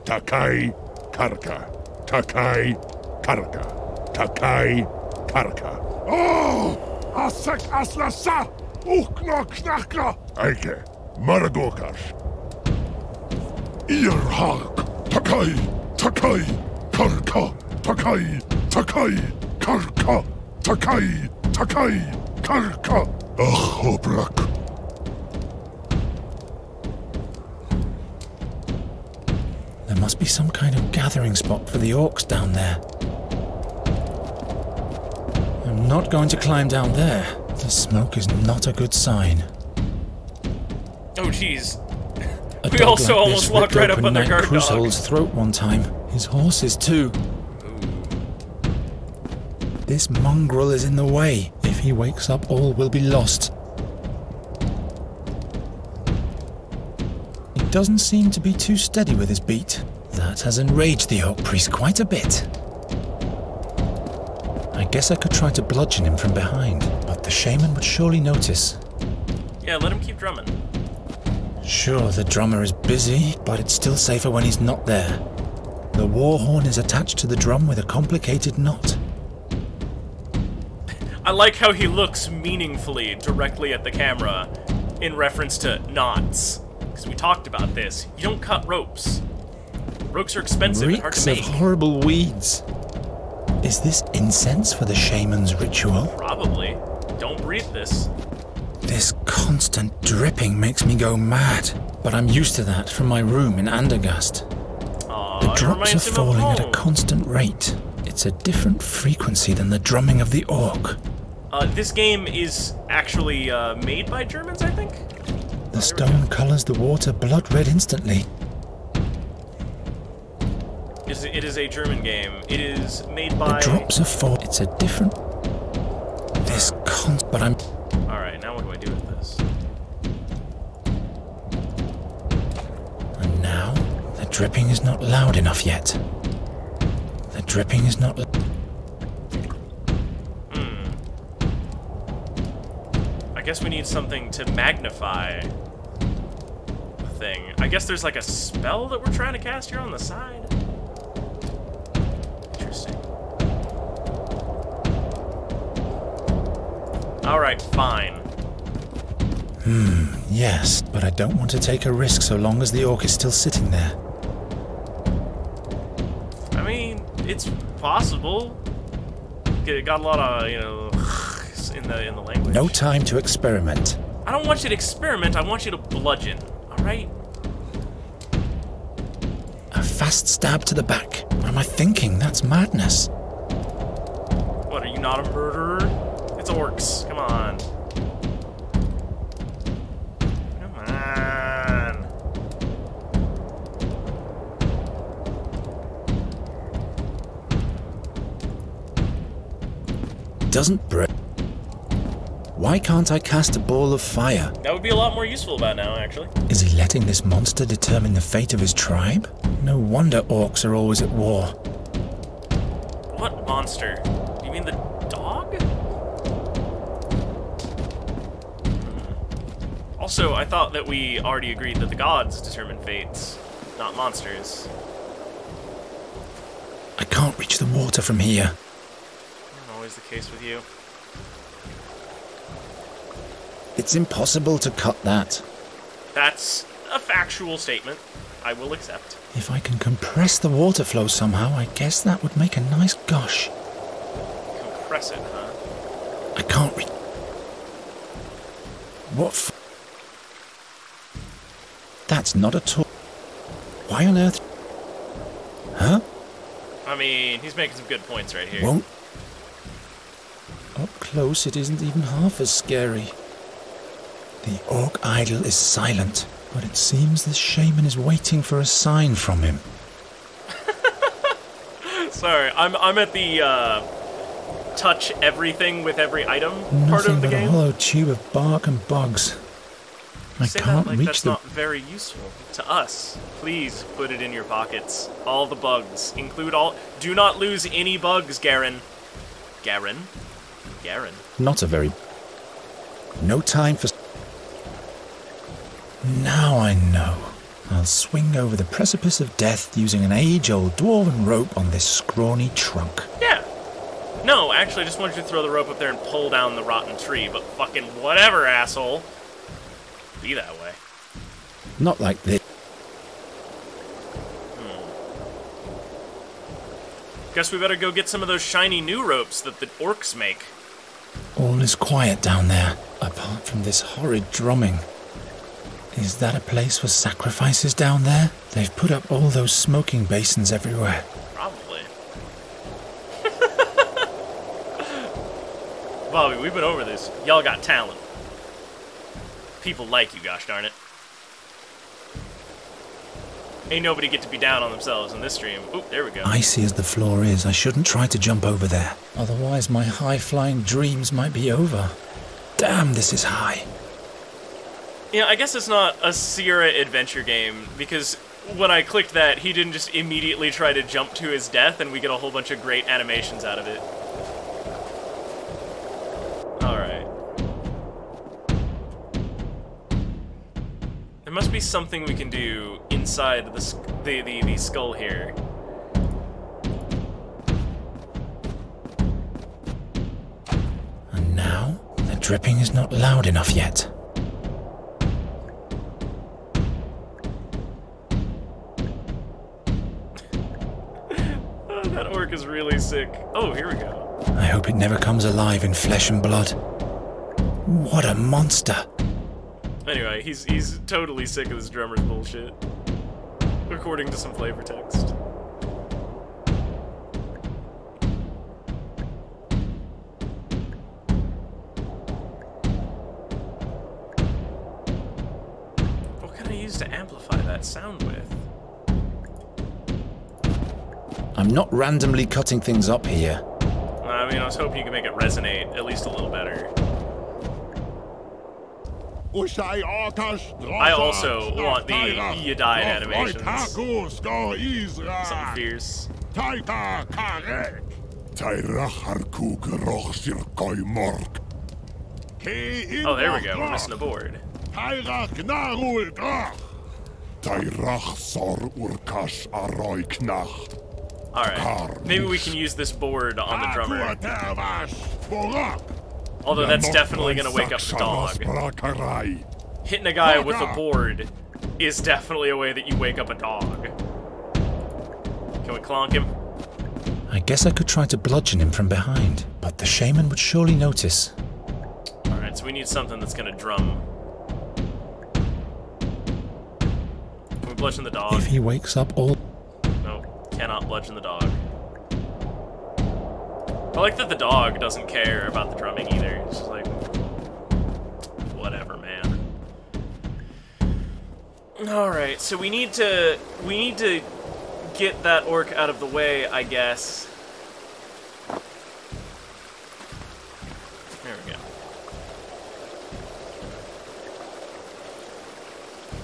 Takai, Karka. Takai, Karka. Takai Karka. Oh! Asek Aslasa! Ukna Knakla! Eike, Maragokash. Irhak! Takai! Takai! Karka! Takai! Takai! Karka! Takai! Takai! Karka! Ahobrak! There must be some kind of gathering spot for the orcs down there. I'm not going to climb down there. The smoke is not a good sign. Oh, jeez. A We dog also like almost this walked ripped right up open on their Knight guard dog. Crusoe's throat one time. His horses too. This mongrel is in the way. If he wakes up, all will be lost. He doesn't seem to be too steady with his beat. That has enraged the Orc Priest quite a bit. I guess I could try to bludgeon him from behind, but the shaman would surely notice. Yeah, let him keep drumming. Sure, the drummer is busy, but it's still safer when he's not there. The war horn is attached to the drum with a complicated knot. I like how he looks meaningfully directly at the camera in reference to knots. Because we talked about this. You don't cut ropes. Ropes are expensive and hard to Reeks of make. horrible weeds. Is this incense for the shaman's ritual? Probably. Don't breathe this. This constant dripping makes me go mad, but I'm used to that from my room in Andergast. Aw, The it drops are reminds him of falling at a home. constant rate. It's a different frequency than the drumming of the orc. This game is actually made by Germans, I think? The stone colors the water blood red instantly. It is a German game. It is made The by... drops are falling. It's a different... This but I'm... Alright, now what do I do with this? And now, the dripping is not loud enough yet. The dripping is not... I guess we need something to magnify the thing. I guess there's like a spell that we're trying to cast here on the side. Interesting. Alright, fine. Yes, but I don't want to take a risk so long as the orc is still sitting there. I mean, it's possible. It got a lot of, you know, in the language. No time to experiment. I don't want you to experiment, I want you to bludgeon, alright? A fast stab to the back. What am I thinking? That's madness. What, are you not a murderer? It's orcs, come on. Come on. Doesn't break. Why can't I cast a ball of fire? That would be a lot more useful about now, actually. Is he letting this monster determine the fate of his tribe? No wonder orcs are always at war. What monster? You mean the dog? Also, I thought that we already agreed that the gods determine fates, not monsters. I can't reach the water from here. Not always the case with you. It's impossible to cut that. That's a factual statement. I will accept. If I can compress the water flow somehow, I guess that would make a nice gush. Compress it, huh? I can't reach... What That's not at all... Why on earth... Huh? I mean, he's making some good points right here. Won't... Up close, it isn't even half as scary. The orc idol is silent, but it seems this shaman is waiting for a sign from him. Sorry, I'm at the touch everything with every item part Nothing of the but a game. hollow tube of bark and bugs. I Say can't that like reach that's the... not very useful to us. Please put it in your pockets. All the bugs. Include all... Do not lose any bugs, Garen. Garen? Garen. Not a very... No time for... Now I know. I'll swing over the precipice of death using an age-old dwarven rope on this scrawny trunk. Yeah. No, actually, I just wanted you to throw the rope up there and pull down the rotten tree, but fucking whatever, asshole. Be that way. Not like this. Guess we better go get some of those shiny new ropes that the orcs make. All is quiet down there, apart from this horrid drumming. Is that a place for sacrifices down there? They've put up all those smoking basins everywhere. Probably. Bobby, we've been over this. Y'all got talent. People like you, gosh darn it. Ain't nobody get to be down on themselves in this stream. Oop, there we go. Icy as the floor is, I shouldn't try to jump over there. Otherwise my high-flying dreams might be over. Damn, this is high. Yeah, I guess it's not a Sierra adventure game, because when I clicked that, he didn't just immediately try to jump to his death, and we get a whole bunch of great animations out of it. Alright. There must be something we can do inside the skull here. And now, the dripping is not loud enough yet. That orc is really sick. Oh, here we go. I hope it never comes alive in flesh and blood. What a monster! Anyway, he's totally sick of this drummer's bullshit. According to some flavor text. What can I use to amplify that sound with? I'm not randomly cutting things up here. I mean, I was hoping you could make it resonate at least a little better. I also want the you died animations. Something fierce. Oh, there we go. We're missing a board. Alright, maybe we can use this board on the drummer. Although that's definitely gonna wake up the dog. Hitting a guy with a board is definitely a way that you wake up a dog. Can we clonk him? I guess I could try to bludgeon him from behind, but the shaman would surely notice. Alright, so we need something that's gonna drum. Can we bludgeon the dog? If he wakes up all... Nope, cannot bludgeon the dog. I like that the dog doesn't care about the drumming either. It's just like, whatever, man. Alright, so we need to get that orc out of the way, I guess. There we go.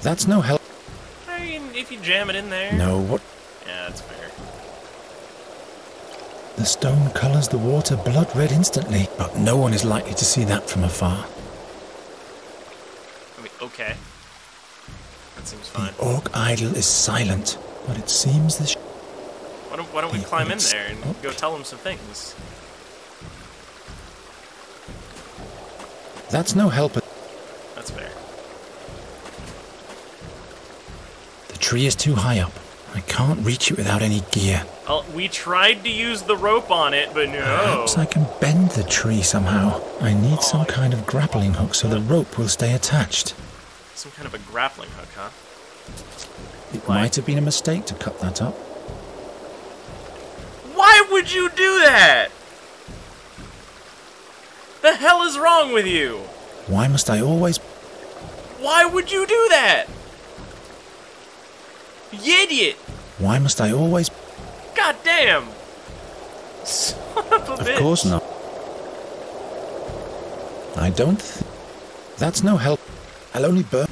That's no help. I mean, if you jam it in there. No, what? Yeah, that's fair. The stone colors the water blood red instantly, but no one is likely to see that from afar. I mean, okay. That seems fine. The orc idol is silent, but it seems the... Why don't we climb in there and go tell him some things? That's no help. That's fair. The tree is too high up. I can't reach it without any gear. Well, we tried to use the rope on it, but no. Perhaps I can bend the tree somehow. I need some kind of grappling hook so the rope will stay attached. Some kind of a grappling hook, huh? It might have been a mistake to cut that up. Why would you do that? The hell is wrong with you? Why must I always... Why would you do that? You idiot! Why must I always... God damn! Son of a bitch. Of course not. I don't That's no help. I'll only burn...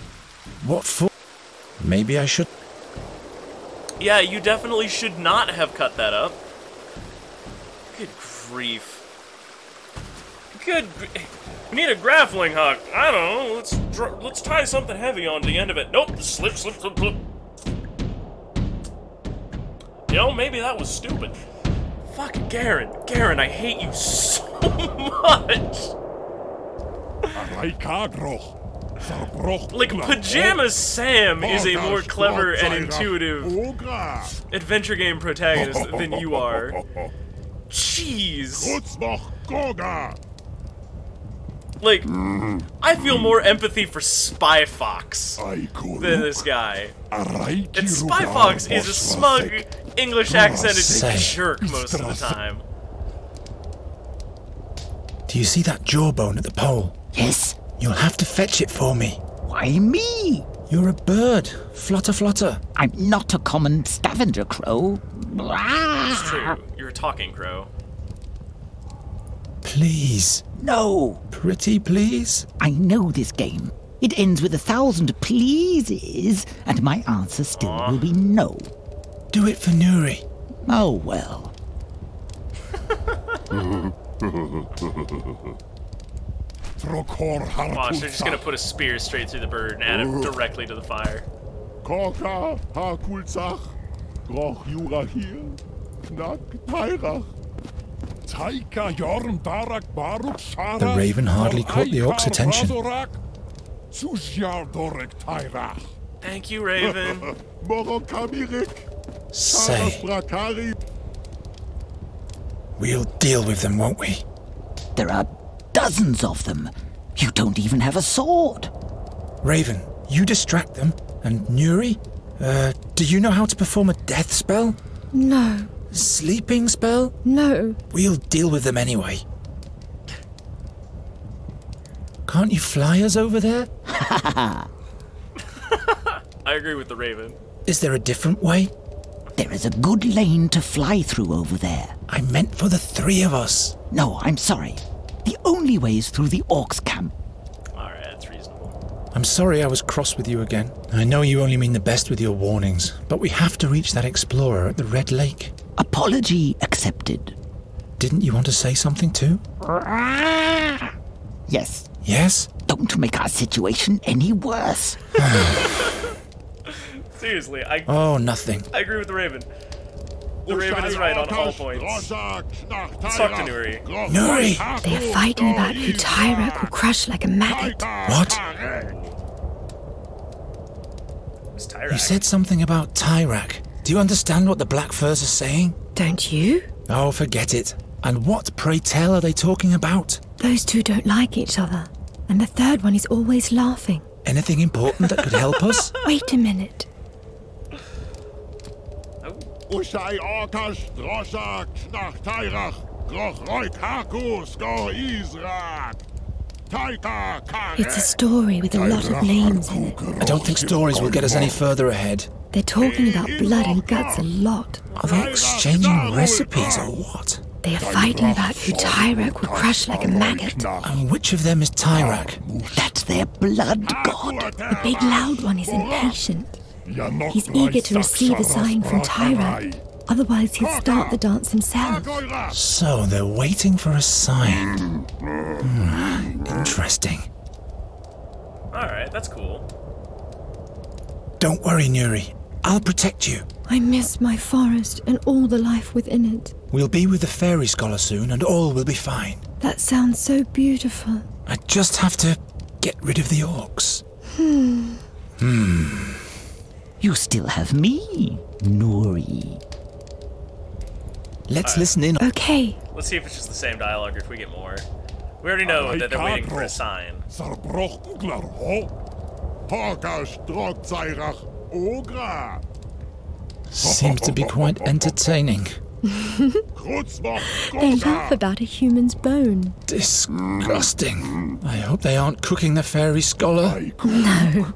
What for? Maybe I should... Yeah, you definitely should not have cut that up. Good grief. We need a grappling hook. I don't know. Let's tie something heavy on the end of it. Nope. Slip. You know, maybe that was stupid. Fuck, Garen. Garen, I hate you so much. Like, Pajama Sam is a more clever and intuitive adventure game protagonist than you are. Jeez. Like, I feel more empathy for Spy Fox than this guy. And Spy Fox is a smug, English-accented jerk most of the time. Do you see that jawbone at the pole? Yes. You'll have to fetch it for me. Why me? You're a bird. Flutter, flutter. I'm not a common scavenger crow. It's true. You're a talking crow. Please. No. Pretty please? I know this game. It ends with 1,000 pleases, and my answer still will be no. Do it for Nuri. Oh, well. Watch, they're just gonna put a spear straight through the bird and add it directly to the fire. The raven hardly caught the orc's attention. Thank you, Raven. Say. We'll deal with them, won't we? There are dozens of them. You don't even have a sword. Raven, you distract them. And Nuri? Do you know how to perform a death spell? No. Sleeping spell? No. We'll deal with them anyway. Can't you fly us over there? I agree with the Raven. Is there a different way? There is a good lane to fly through over there. I meant for the three of us. No, I'm sorry. The only way is through the orcs' camp. Alright, that's reasonable. I'm sorry I was cross with you again. I know you only mean the best with your warnings, but we have to reach that explorer at the Red Lake. Apology accepted. Didn't you want to say something too? Yes. Yes? Don't make our situation any worse. Seriously, Oh, nothing. I agree with the Raven. The Raven is right on all points. Let's talk to Nuri. Nuri! They are fighting about who Tyrak will crush like a maggot. What? It's Tyrak. You said something about Tyrak. Do you understand what the Black Furs are saying? Don't you? Oh, forget it. And what, pray tell, are they talking about? Those two don't like each other. And the third one is always laughing. Anything important that could help us? Wait a minute. It's a story with a lot of names in it. I don't think stories will get us any further ahead. They're talking about blood and guts a lot. Are they exchanging recipes or what? They are fighting about who Tyrak will crush like a maggot. And which of them is Tyrak? That's their blood god. The big loud one is impatient. He's eager to receive a sign from Tyrak. Otherwise he'll start the dance himself. So they're waiting for a sign. Interesting. Alright, that's cool. Don't worry, Nuri. I'll protect you. I miss my forest and all the life within it. We'll be with the fairy scholar soon and all will be fine. That sounds so beautiful. I just have to get rid of the orcs. You still have me, Nuri. Let's listen in. Okay. Let's see if it's just the same dialogue or if we get more. We already know that they're waiting for a sign. Seems to be quite entertaining. They laugh about a human's bone. Disgusting. I hope they aren't cooking the fairy scholar. No.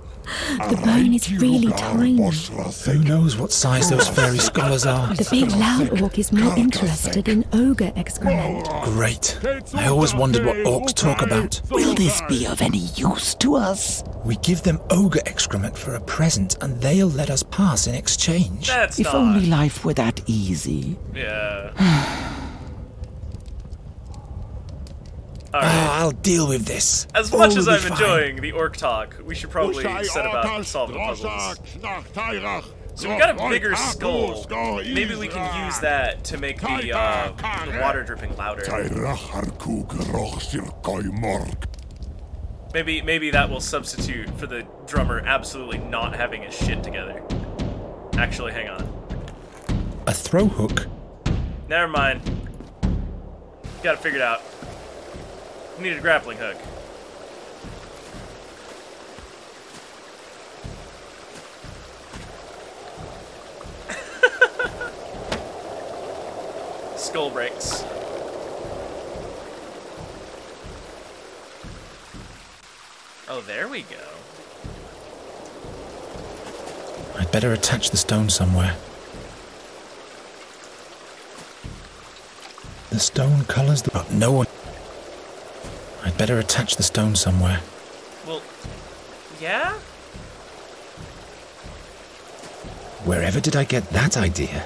The bone is really tiny. Who knows what size those fairy scholars are? The big loud orc is more interested in ogre excrement. Great. I always wondered what orcs talk about. Will this be of any use to us? We give them ogre excrement for a present and they'll let us pass in exchange. That's If not. only life were that easy. Yeah. I'll deal with this. As All much as will be I'm fine. enjoying the orc talk, we should probably set about solving the puzzles. So we've got a bigger skull. Maybe we can use that to make the water dripping louder. Maybe that will substitute for the drummer absolutely not having his shit together. Actually, hang on. A throw hook? Never mind. Got it figured out. We need a grappling hook. Skull breaks. Oh, there we go. I'd better attach the stone somewhere. The stone colors the... But no one... I'd better attach the stone somewhere. Well, yeah? Wherever did I get that idea?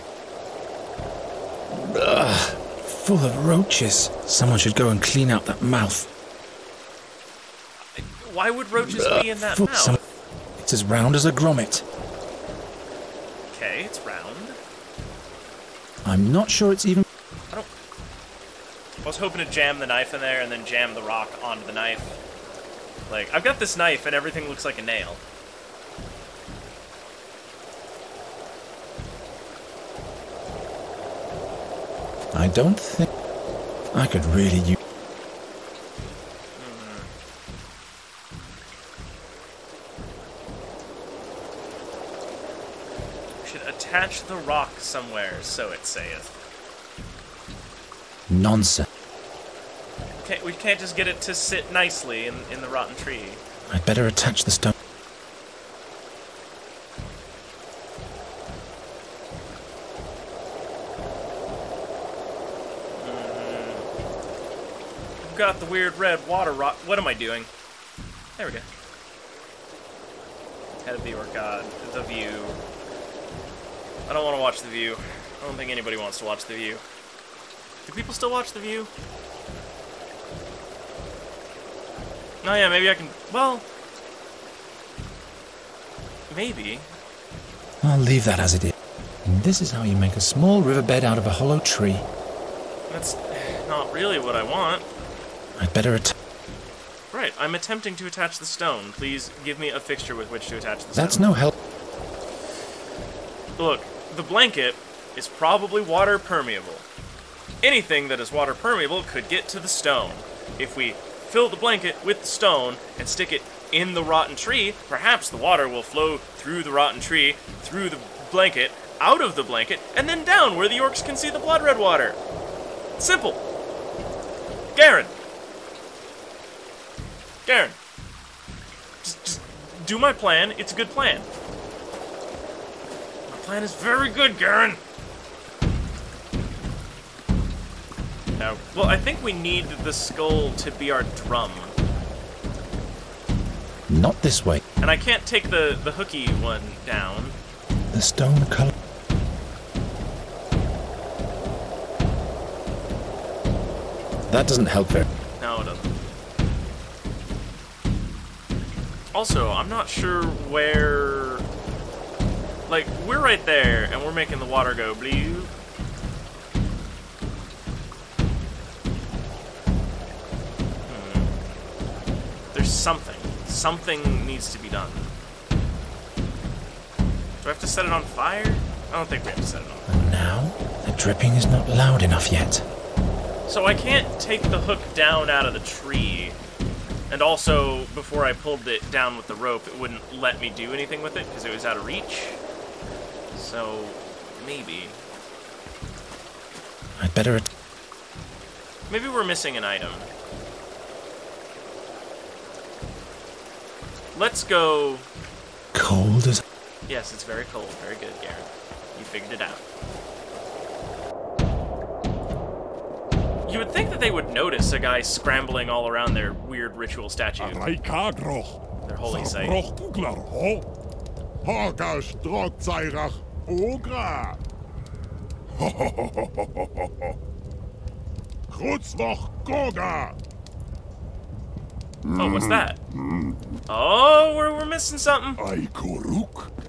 Ugh, full of roaches. Someone should go and clean out that mouth. Why would roaches be in that mouth? It's as round as a grommet. Okay, it's round. I'm not sure it's even... I was hoping to jam the knife in there and then jam the rock onto the knife. Like, I've got this knife and everything looks like a nail. I don't think I could really use... Should attach the rock somewhere, so it saith. Nonsense. We can't just get it to sit nicely in the rotten tree. I'd better attach the stone. We've got the weird red water rock. What am I doing? There we go. Head of the Orc God. The View. I don't want to watch The View. I don't think anybody wants to watch The View. Do people still watch The View? Oh yeah, maybe I can... Well... Maybe. I'll leave that as it is. And this is how you make a small riverbed out of a hollow tree. That's not really what I want. I'd better Right, I'm attempting to attach the stone. Please give me a fixture with which to attach the stone. That's no help. Look, the blanket is probably water permeable. Anything that is water permeable could get to the stone. If we fill the blanket with the stone and stick it in the rotten tree, perhaps the water will flow through the rotten tree, through the blanket, out of the blanket, and then down where the orcs can see the blood red water. Simple. Garen. Garen. Just do my plan. It's a good plan. My plan is very good, Garen. Now, well, I think we need the skull to be our drum. Not this way. And I can't take the hooky one down. The stone color... That doesn't help very... No, it doesn't. Also, I'm not sure where... Like, we're right there, and we're making the water go blue. There's something. Something needs to be done. Do I have to set it on fire? I don't think we have to set it on fire. And now, the dripping is not loud enough yet. So I can't take the hook down out of the tree. And also, before I pulled it down with the rope, it wouldn't let me do anything with it because it was out of reach. So, maybe. I'd better... Maybe we're missing an item. Let's go... Cold as... Yes, it's very cold. Very good, Garen. You figured it out. You would think that they would notice a guy scrambling all around their weird ritual statue. Their holy site. Oh, what's that? Oh, we're missing something.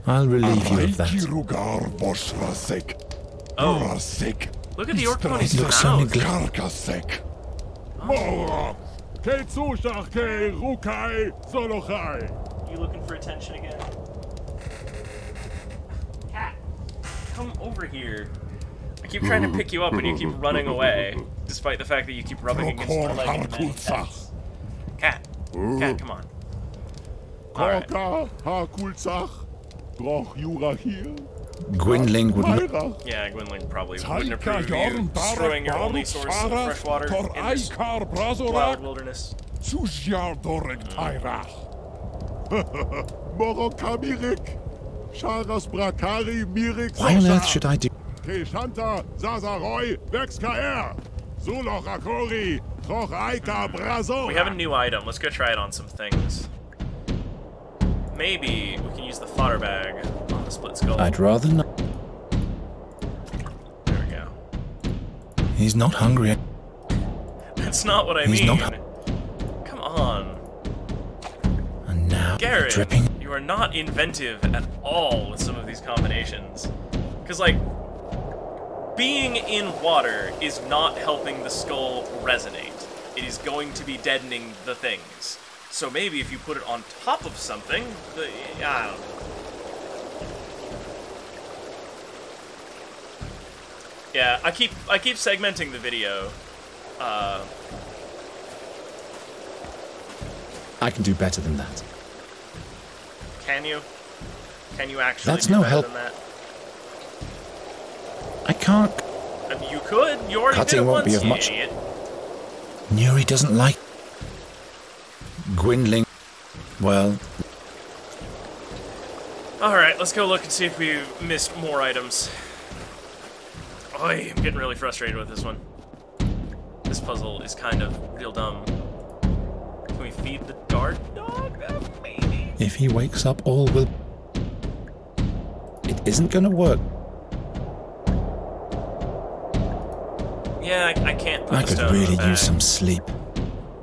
I'll relieve you of that. Oh, look at the orc pony's It looks so mouth. neglected. You looking for attention again? Cat, come over here. I keep trying to pick you up and you keep running away, despite the fact that you keep rubbing against my leg in many attempts. Cat, come on. Alright. Gwynling would not. Yeah, Gwynling probably wouldn't approve of you destroying your only source of fresh water in this wild wilderness. Why on earth should I do? We have a new item. Let's go try it on some things. Maybe we can use the fodder bag on the split skull. I'd rather not. There we go. He's not hungry. That's not what I He's mean. not- Come on. And now Garrett, dripping. you are not inventive at all with some of these combinations. Because, like, being in water is not helping the skull resonate. It is going to be deadening the things. So maybe if you put it on top of something, I don't know. Yeah, I keep segmenting the video. I can do better than that. Can you? Can you actually That's do no better help. than that? I can't. I mean, you could. You already Cutting did it won't once, be of you much- idiot. Nuri doesn't like. Gwynling. Well, Alright, let's go look and see if we missed more items. Oy, I'm getting really frustrated with this one. This puzzle is kind of real dumb. Can we feed the guard dog? Maybe. if he wakes up, all will. It isn't gonna work. Yeah, I can't put I the could stone in really the bag. use some sleep.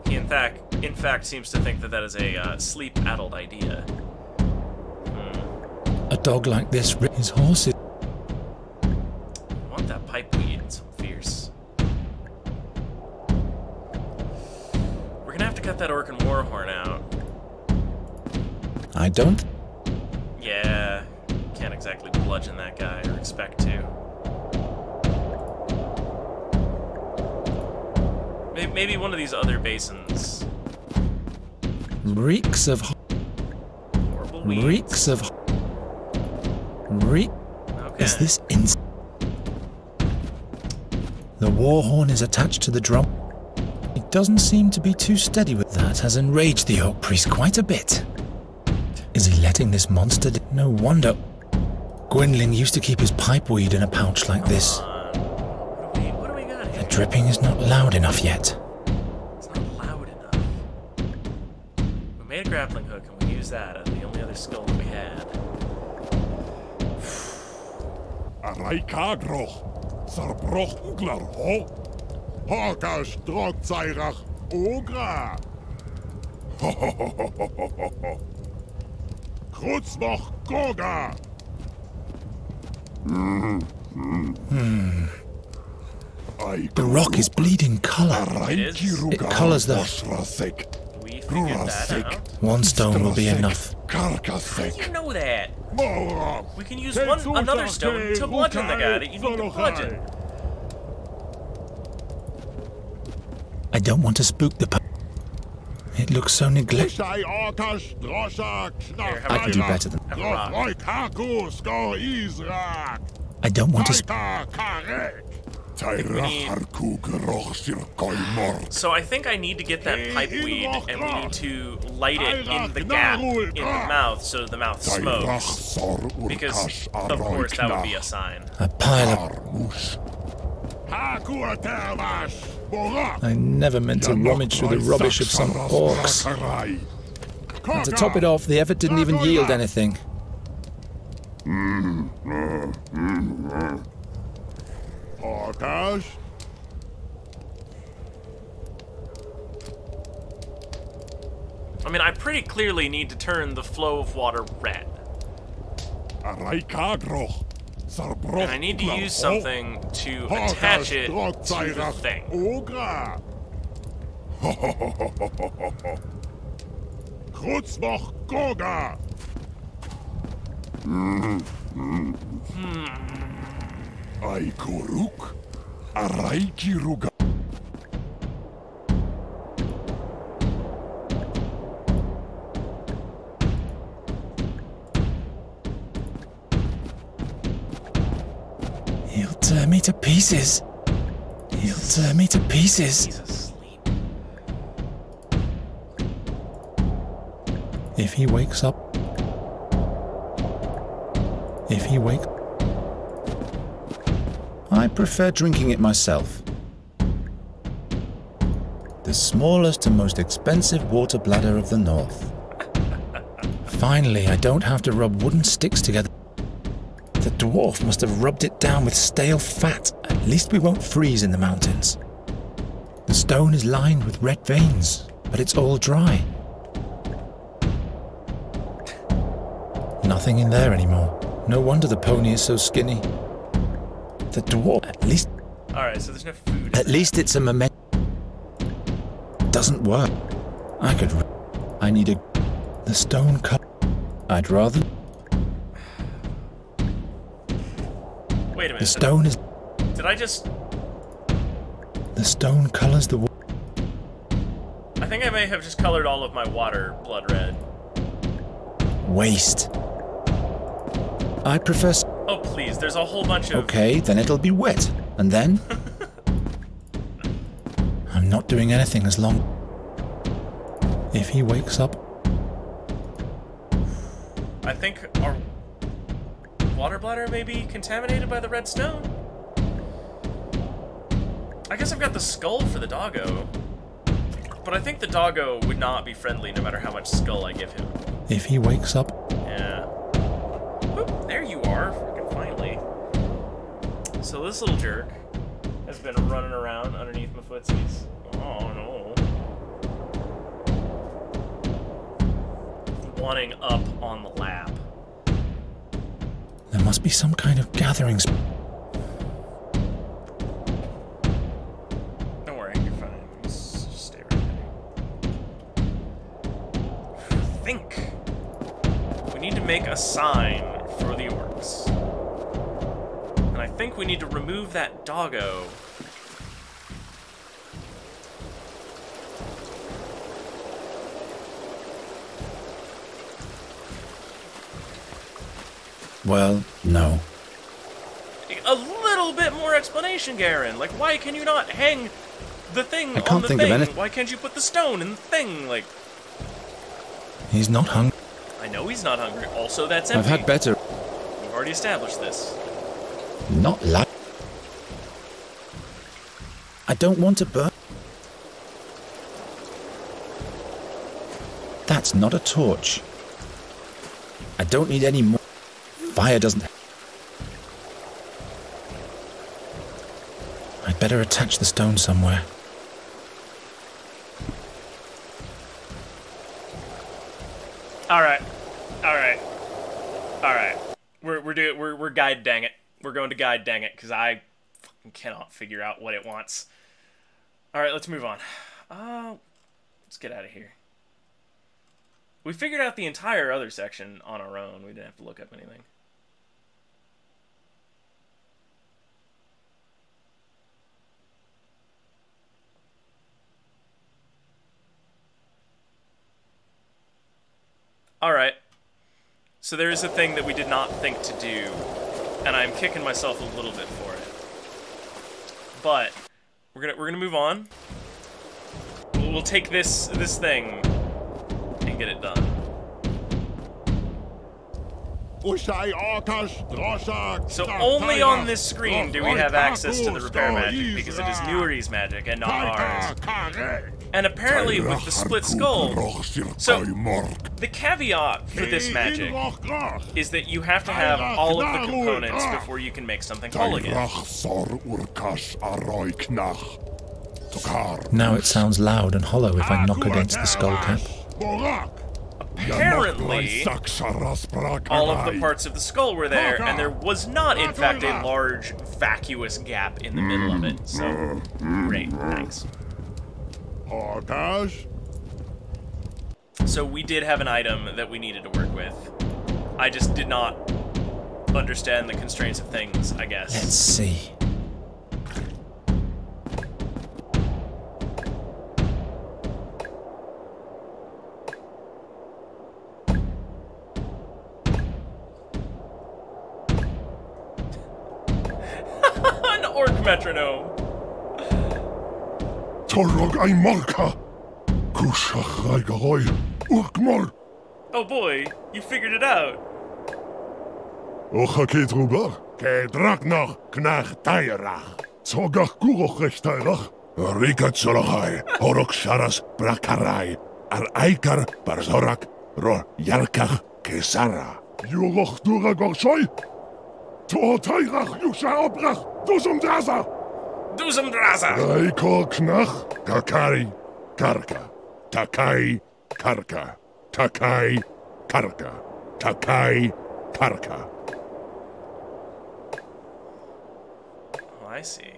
He, in fact, seems to think that that is a sleep-addled idea. A dog like this, his horses. I want that pipe weed and some fierce. We're gonna have to cut that Orc Warhorn out. I don't. Yeah, can't exactly bludgeon that guy or expect to. Maybe one of these other basins. Reeks of. Horrible weeds. Reeks of. Okay. Is this ins? The warhorn is attached to the drum. He doesn't seem to be too steady with that. Has enraged the Orc Priest quite a bit. Is he letting this monster? No wonder. Gwynling used to keep his pipeweed in a pouch like this. What do we got here? The dripping is not loud enough yet. It's not loud enough. We made a grappling hook and we used that as the only other skill that we had. Raikadroch, Sarbrochenglar, ho? Hokas Drogzairach, Ogra. Krutzmoch Goga. The rock is bleeding color. It is? It colors the. We figured that out. One stone will be enough. How do you know that? We can use another stone to bludgeon the guy that you need to bludgeon. I don't want to spook the. It looks so neglected. Here, have I a can do better than. Have a rock. I don't want to. So I think I need to get that pipeweed, and we need to light it in the gap in the mouth so the mouth smokes. Because, of course, that would be a sign. A pile of. I never meant to rummage through the rubbish of some orcs. And to top it off, the effort didn't even yield anything. Hokas. I mean, I pretty clearly need to turn the flow of water red. And I need to use something to attach it to the thing. He'll tear me to pieces. He'll tear me to pieces. He's asleep. If he wakes up... If he wakes... I prefer drinking it myself. The smallest and most expensive water bladder of the north. Finally, I don't have to rub wooden sticks together. The dwarf must have rubbed it down with stale fat. At least we won't freeze in the mountains. The stone is lined with red veins, but it's all dry. Nothing in there anymore. No wonder the pony is so skinny. The dwarf, at least... Alright, so there's no food. At least it's a memento. Doesn't work. I need a... The stone cup. I'd rather... Wait a minute. The stone is... Did I just... The stone colors the... I think I may have just colored all of my water blood red. Waste. I prefer... Oh, please, there's a whole bunch of... Okay, then it'll be wet. And then... I'm not doing anything as long... If he wakes up... I think our water bladder may be contaminated by the red stone. I guess I've got the skull for the doggo. But I think the doggo would not be friendly no matter how much skull I give him. If he wakes up... Yeah. Oop, there you are. Freaking finally. So this little jerk has been running around underneath my footsies. Oh no. Wanting up on the lap. There must be some kind of gathering... Don't worry, you're fine. Just stay right there. Think. We need to make a sign for the orcs. And I think we need to remove that doggo. Well, no. A little bit more explanation, Garen. Like, why can you not hang the thing I on can't the think thing? of anything. Why can't you put the stone in the thing? Like, He's not hungry. I know he's not hungry. Also, that's empty. I've had better... We've already established this. Not like... I don't want to burn... That's not a torch. I don't need any more... Fire doesn't... I'd better attach the stone somewhere. Alright. Alright. Alright. We're guide dang it. We're going to guide dang it, because I fucking cannot figure out what it wants. Alright, let's move on. Let's get out of here. We figured out the entire other section on our own. We didn't have to look up anything. Alright. So there is a thing that we did not think to do, and I'm kicking myself a little bit for it. But we're gonna move on. We'll take this thing and get it done. So only on this screen do we have access to the repair magic, because it is Nuri's magic and not ours. And apparently with the split skull, so the caveat for this magic is that you have to have all of the components before you can make something whole again. Now it sounds loud and hollow if I knock against the skull cap. Apparently, all of the parts of the skull were there, and there was not, in fact, a large vacuous gap in the middle of it. So, great, thanks. So we did have an item that we needed to work with. I just did not understand the constraints of things, I guess. Let's see. An orc metronome. Oh boy, you figured it out. Rika Zolachai, Horok Sharas Brakarai, Ar Aikar Barzorak, Ro Yarkach Kesara. Juroch Dura Gorsoi, Totairach Yusha Obrach, Dusum Draza. Dusum Draza. Raiko Knach, Kakari, Karka, Takai, Karka, Takai, Karka, Takai, Karka. Oh, I see.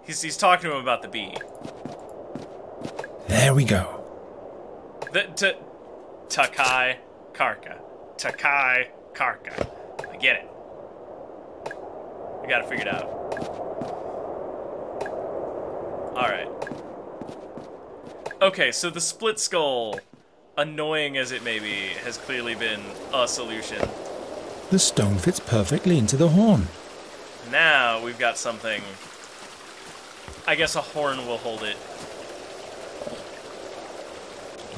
He's talking to him about the bee. There we go. Takai Karka. Takai Karka. I get it. We gotta figure it out. Alright. Okay, so the split skull, annoying as it may be, has clearly been a solution. The stone fits perfectly into the horn. Now we've got something. I guess a horn will hold it.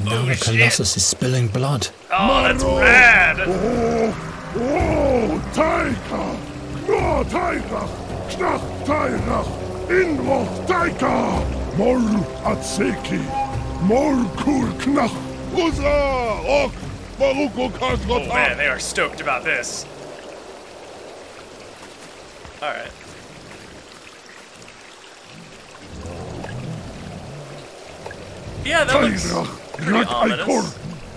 Now the Colossus is spilling blood. Oh, that's rad! Oh, Taika! No, Taika! Knach Tairach! Inroch Taika! Mol Atseki! Mol Kur Knach! Uza! Ok! Baruko Kasrota! Oh man, they are stoked about this. Alright. Yeah, that looks pretty ominous.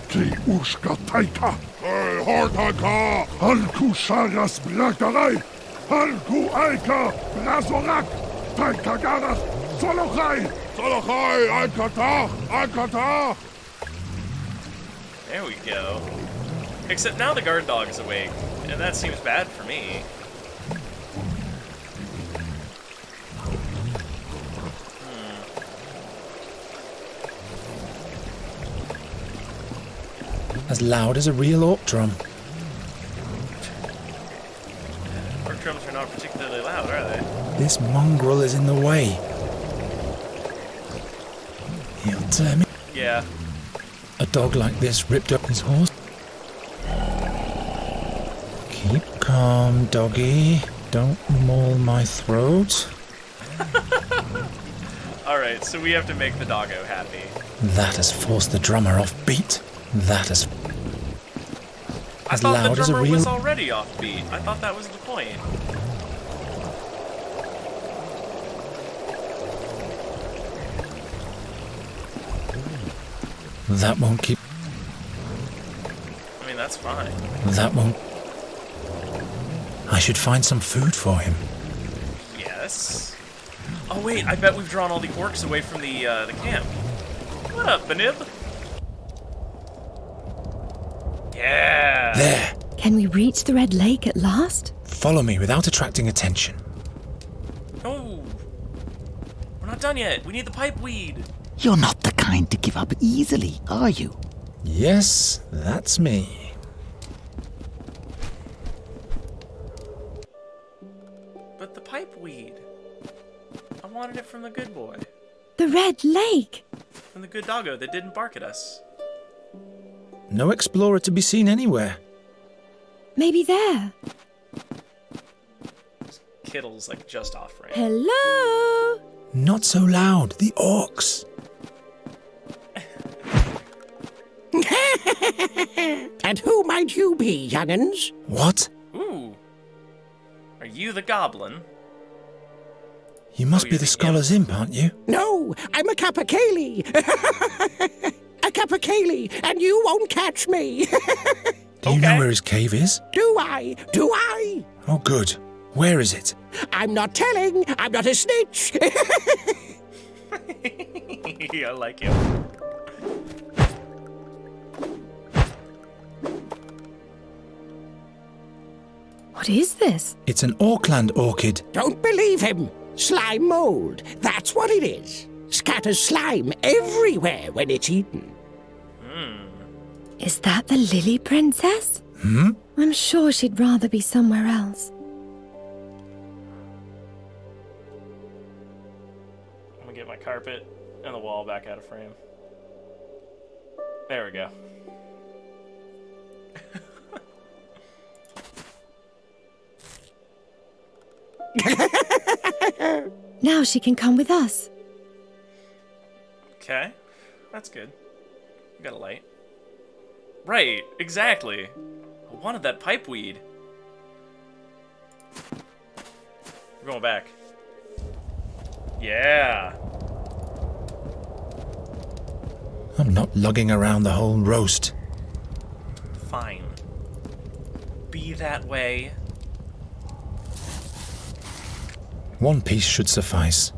Ushka Taika! Hortaka! Halku Sharas Brakarai! Halku Aika! Brazorak! Taika Garach! Solochai! Solochai! Aikata! Aikata! There we go. Except now the guard dog is awake, and that seems bad for me. As loud as a real orc drum. Orc drums are not particularly loud, are they? This mongrel is in the way. He'll tear me. Yeah. A dog like this ripped up his horse. Keep calm, doggy. Don't maul my throat. Alright, so we have to make the doggo happy. That has forced the drummer off beat. That is I thought the drummer was already offbeat. I thought that was the point. That won't keep. I mean, that's fine. That won't. I should find some food for him. Yes. Oh wait, I bet we've drawn all the orcs away from the camp. What up, Benib? Yeah! There! Can we reach the Red Lake at last? Follow me without attracting attention. No! We're not done yet. We need the pipe weed. You're not the kind to give up easily, are you? Yes, that's me. But the pipe weed. I wanted it from the good boy. The Red Lake! From the good doggo that didn't bark at us. No explorer to be seen anywhere. Maybe there. Kittle's like just off ramp. Hello? Not so loud, the orcs. And who might you be, young'uns? What? Ooh. Are you the goblin? You must be you're the the scholar's imp, aren't you? No, I'm a Kappa Kaylee. A Kappa capercaillie, and you won't catch me. Do you know where his cave is? Do I? Do I? Oh, good. Where is it? I'm not telling. I'm not a snitch. I like him. What is this? It's an Auckland orchid. Don't believe him. Slime mold. That's what it is. Scatters slime everywhere when it's eaten. Is that the Lily Princess? Hmm? I'm sure she'd rather be somewhere else. I'm gonna get my carpet and the wall back out of frame. There we go. Now she can come with us. Okay, that's good. We got a light. Right, exactly. I wanted that pipe weed. We're going back. Yeah. I'm not lugging around the whole roast. Fine. Be that way. One piece should suffice.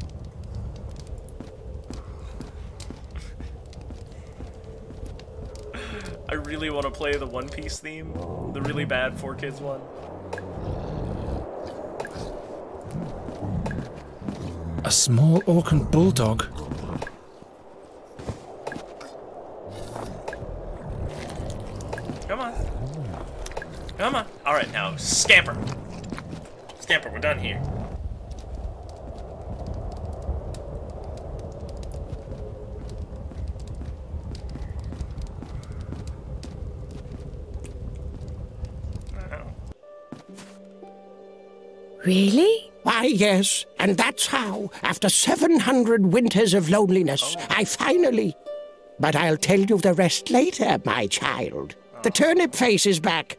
I really want to play the One Piece theme. The really bad 4Kids one. A small Orcan bulldog. Come on. Come on. Alright, now scamper. Scamper, we're done here. Really? Why, yes. And that's how, after 700 winters of loneliness, I finally... But I'll tell you the rest later, my child. The turnip face is back.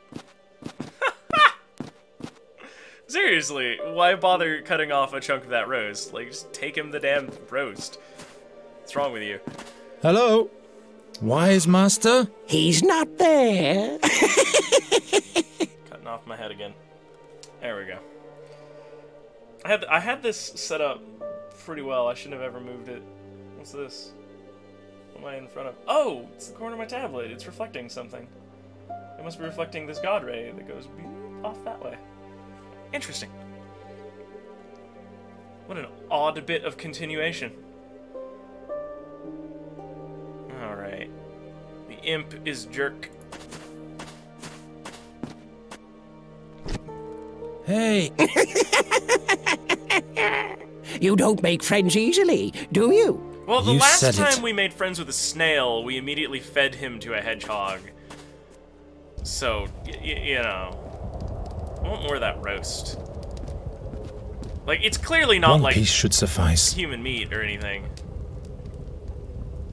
Seriously, why bother cutting off a chunk of that roast? Like, just take him the damn roast. What's wrong with you? Hello? Wise master? He's not there. Cutting off my head again. There we go. I had this set up pretty well. I shouldn't have ever moved it. What's this? What am I in front of? Oh, it's the corner of my tablet. It's reflecting something. It must be reflecting this god ray that goes off that way. Interesting. What an odd bit of continuation. Alright. The imp is jerk. Hey! You don't make friends easily, do you? Well, the You last said time it. we made friends with a snail, we immediately fed him to a hedgehog. So, you know... I want more of that roast. Like, it's clearly not One like piece should suffice. human meat or anything.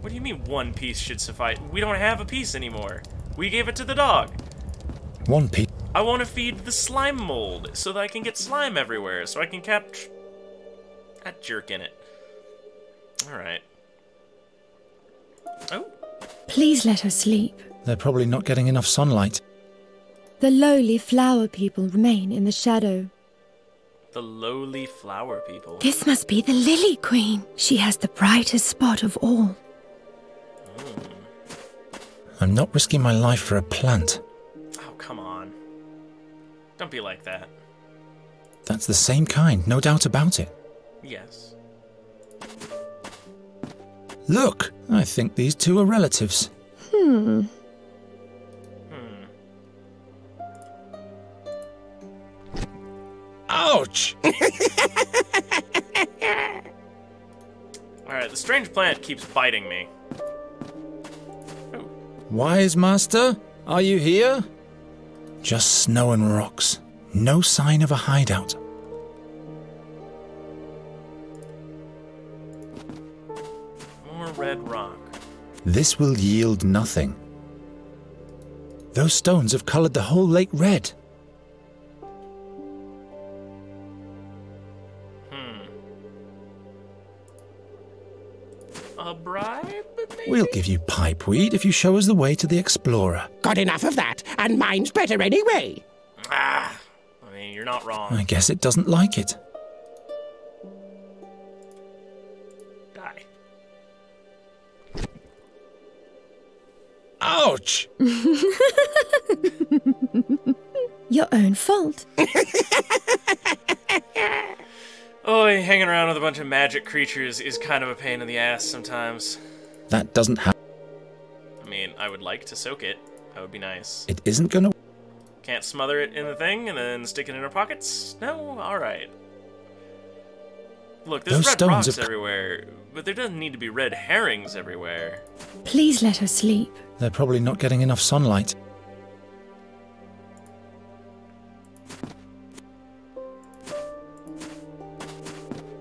What do you mean one piece should suffice? We don't have a piece anymore. We gave it to the dog. One piece. I want to feed the slime mold so that I can get slime everywhere, so I can capture that jerk in it. Alright. Oh. Please let her sleep. They're probably not getting enough sunlight. The lowly flower people remain in the shadow. The lowly flower people. This must be the Lily Queen. She has the brightest spot of all. I'm not risking my life for a plant. Oh, come on. Don't be like that. That's the same kind, no doubt about it. Yes. Look, I think these two are relatives. Ouch! Alright, the strange plant keeps biting me. Wise master, are you here? Just snow and rocks. No sign of a hideout. More red rock. This will yield nothing. Those stones have colored the whole lake red. a bribe, maybe? We'll give you pipeweed if you show us the way to the Explorer. Got enough of that, and mine's better anyway. I mean, you're not wrong. I guess it doesn't like it. Die. Ouch! Your own fault. Oh, hanging around with a bunch of magic creatures is kind of a pain in the ass sometimes. That doesn't happen. I mean, I would like to soak it. That would be nice. It isn't gonna... Can't smother it in the thing and then stick it in our pockets? No? Alright. Look, there's Those red stones rocks have- everywhere, but there doesn't need to be red herrings everywhere. Please let her sleep. They're probably not getting enough sunlight.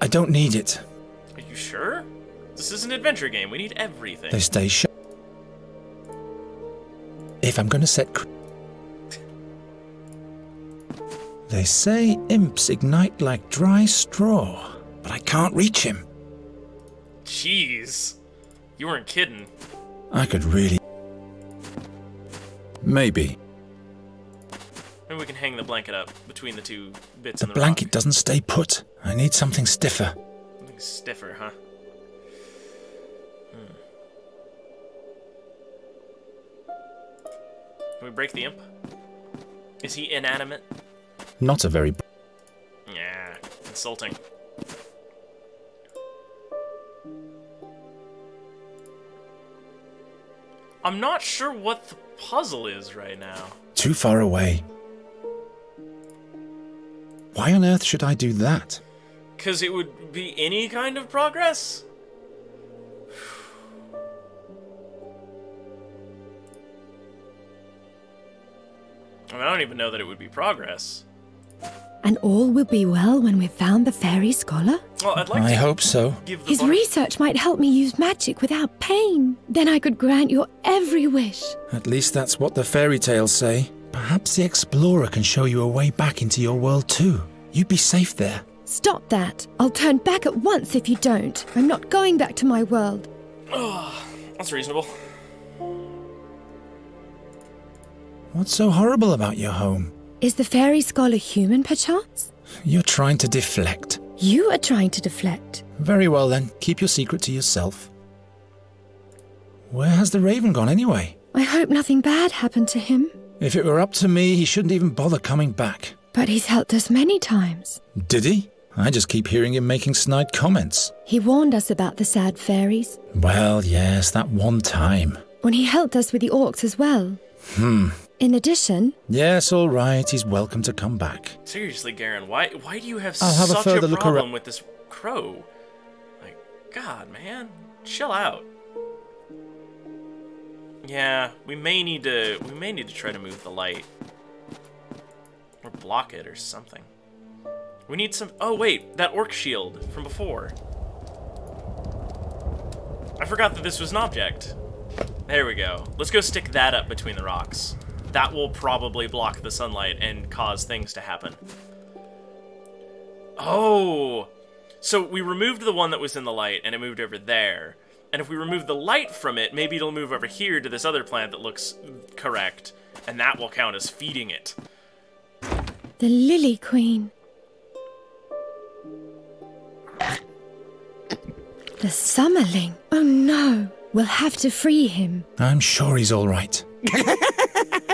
I don't need it. Are you sure? This is an adventure game. We need everything. They stay shut. If I'm gonna set... They say imps ignite like dry straw, but I can't reach him. Jeez. You weren't kidding. I could really... Maybe. Maybe we can hang the blanket up between the two bits The in the blanket rock. doesn't stay put. I need something stiffer. Something stiffer, huh? Can we break the imp? Is he inanimate? Not a very... Yeah, insulting. I'm not sure what the puzzle is right now. Too far away. Why on earth should I do that? Because it would be any kind of progress? I mean, I don't even know that it would be progress. And all will be well when we've found the fairy scholar? Well, I'd like I to hope so. give the His research might help me use magic without pain. Then I could grant your every wish. At least that's what the fairy tales say. Perhaps the Explorer can show you a way back into your world too. You'd be safe there. Stop that. I'll turn back at once if you don't. I'm not going back to my world. That's reasonable. What's so horrible about your home? Is the fairy scholar human, perchance? You're trying to deflect. You are trying to deflect. Very well then, keep your secret to yourself. Where has the raven gone anyway? I hope nothing bad happened to him. If it were up to me, he shouldn't even bother coming back. But he's helped us many times. Did he? I just keep hearing him making snide comments. He warned us about the sad fairies. Well, yes, that one time. When he helped us with the orcs as well. In addition... Yes, all right, he's welcome to come back. Seriously, Garen, why do you have I'll have a such further a look problem around. with this crow? Like, God, man, chill out. Yeah, we may need to try to move the light. Or block it or something. We need some... Oh, wait, that orc shield from before. I forgot that this was an object. There we go. Let's go stick that up between the rocks. That will probably block the sunlight and cause things to happen. Oh! So we removed the one that was in the light, and it moved over there. And if we remove the light from it, maybe it'll move over here to this other plant that looks correct, and that will count as feeding it. The Lily Queen. The Summerling. Oh no. We'll have to free him. I'm sure he's all right.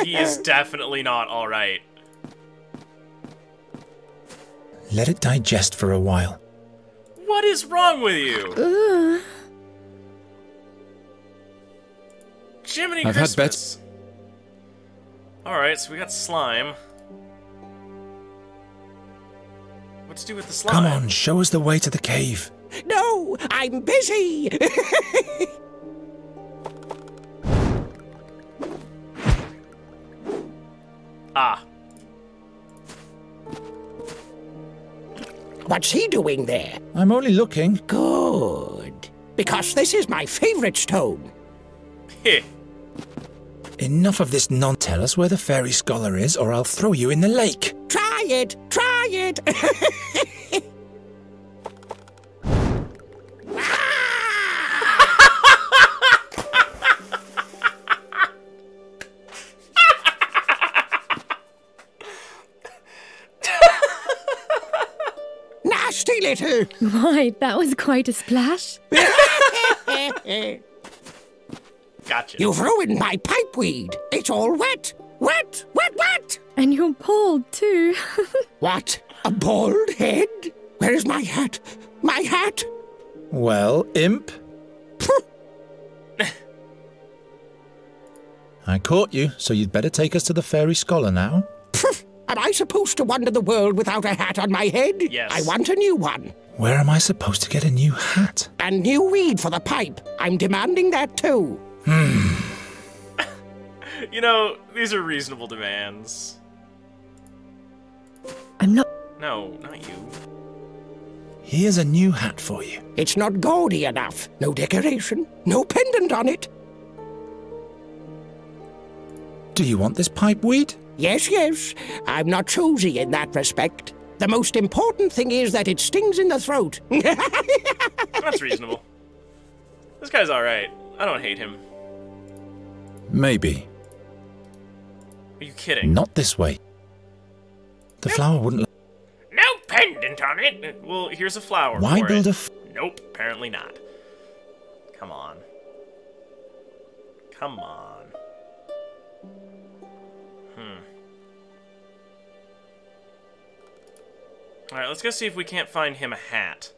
He is definitely not alright. Let it digest for a while. What is wrong with you? Jiminy I've had Christmas. Alright, so we got slime. What to do with the slime? Come on, show us the way to the cave. No, I'm busy. Ah. What's he doing there? I'm only looking. Good. Because this is my favorite stone. Heh. Enough of this Tell us where the fairy scholar is, or I'll throw you in the lake. Try it. Try it. little. Why, that was quite a splash. Gotcha. You've ruined my pipeweed. It's all wet. Wet, wet, wet. And you're bald, too. What? A bald head? Where is my hat? My hat? Well, imp, I caught you, so you'd better take us to the fairy scholar now. Am I supposed to wander the world without a hat on my head? Yes. I want a new one. Where am I supposed to get a new hat? And new weed for the pipe. I'm demanding that too. You know, these are reasonable demands. I'm not... No, not you. Here's a new hat for you. It's not gaudy enough. No decoration. No pendant on it. Do you want this pipeweed? Yes, yes. I'm not choosy in that respect. The most important thing is that it stings in the throat. That's reasonable. This guy's alright. I don't hate him. Maybe. Are you kidding? Not this way. The flower wouldn't... No pendant on it! Well, here's a flower. Why for build it. a... Nope, apparently not. Come on. Come on. Alright, let's go see if we can't find him a hat.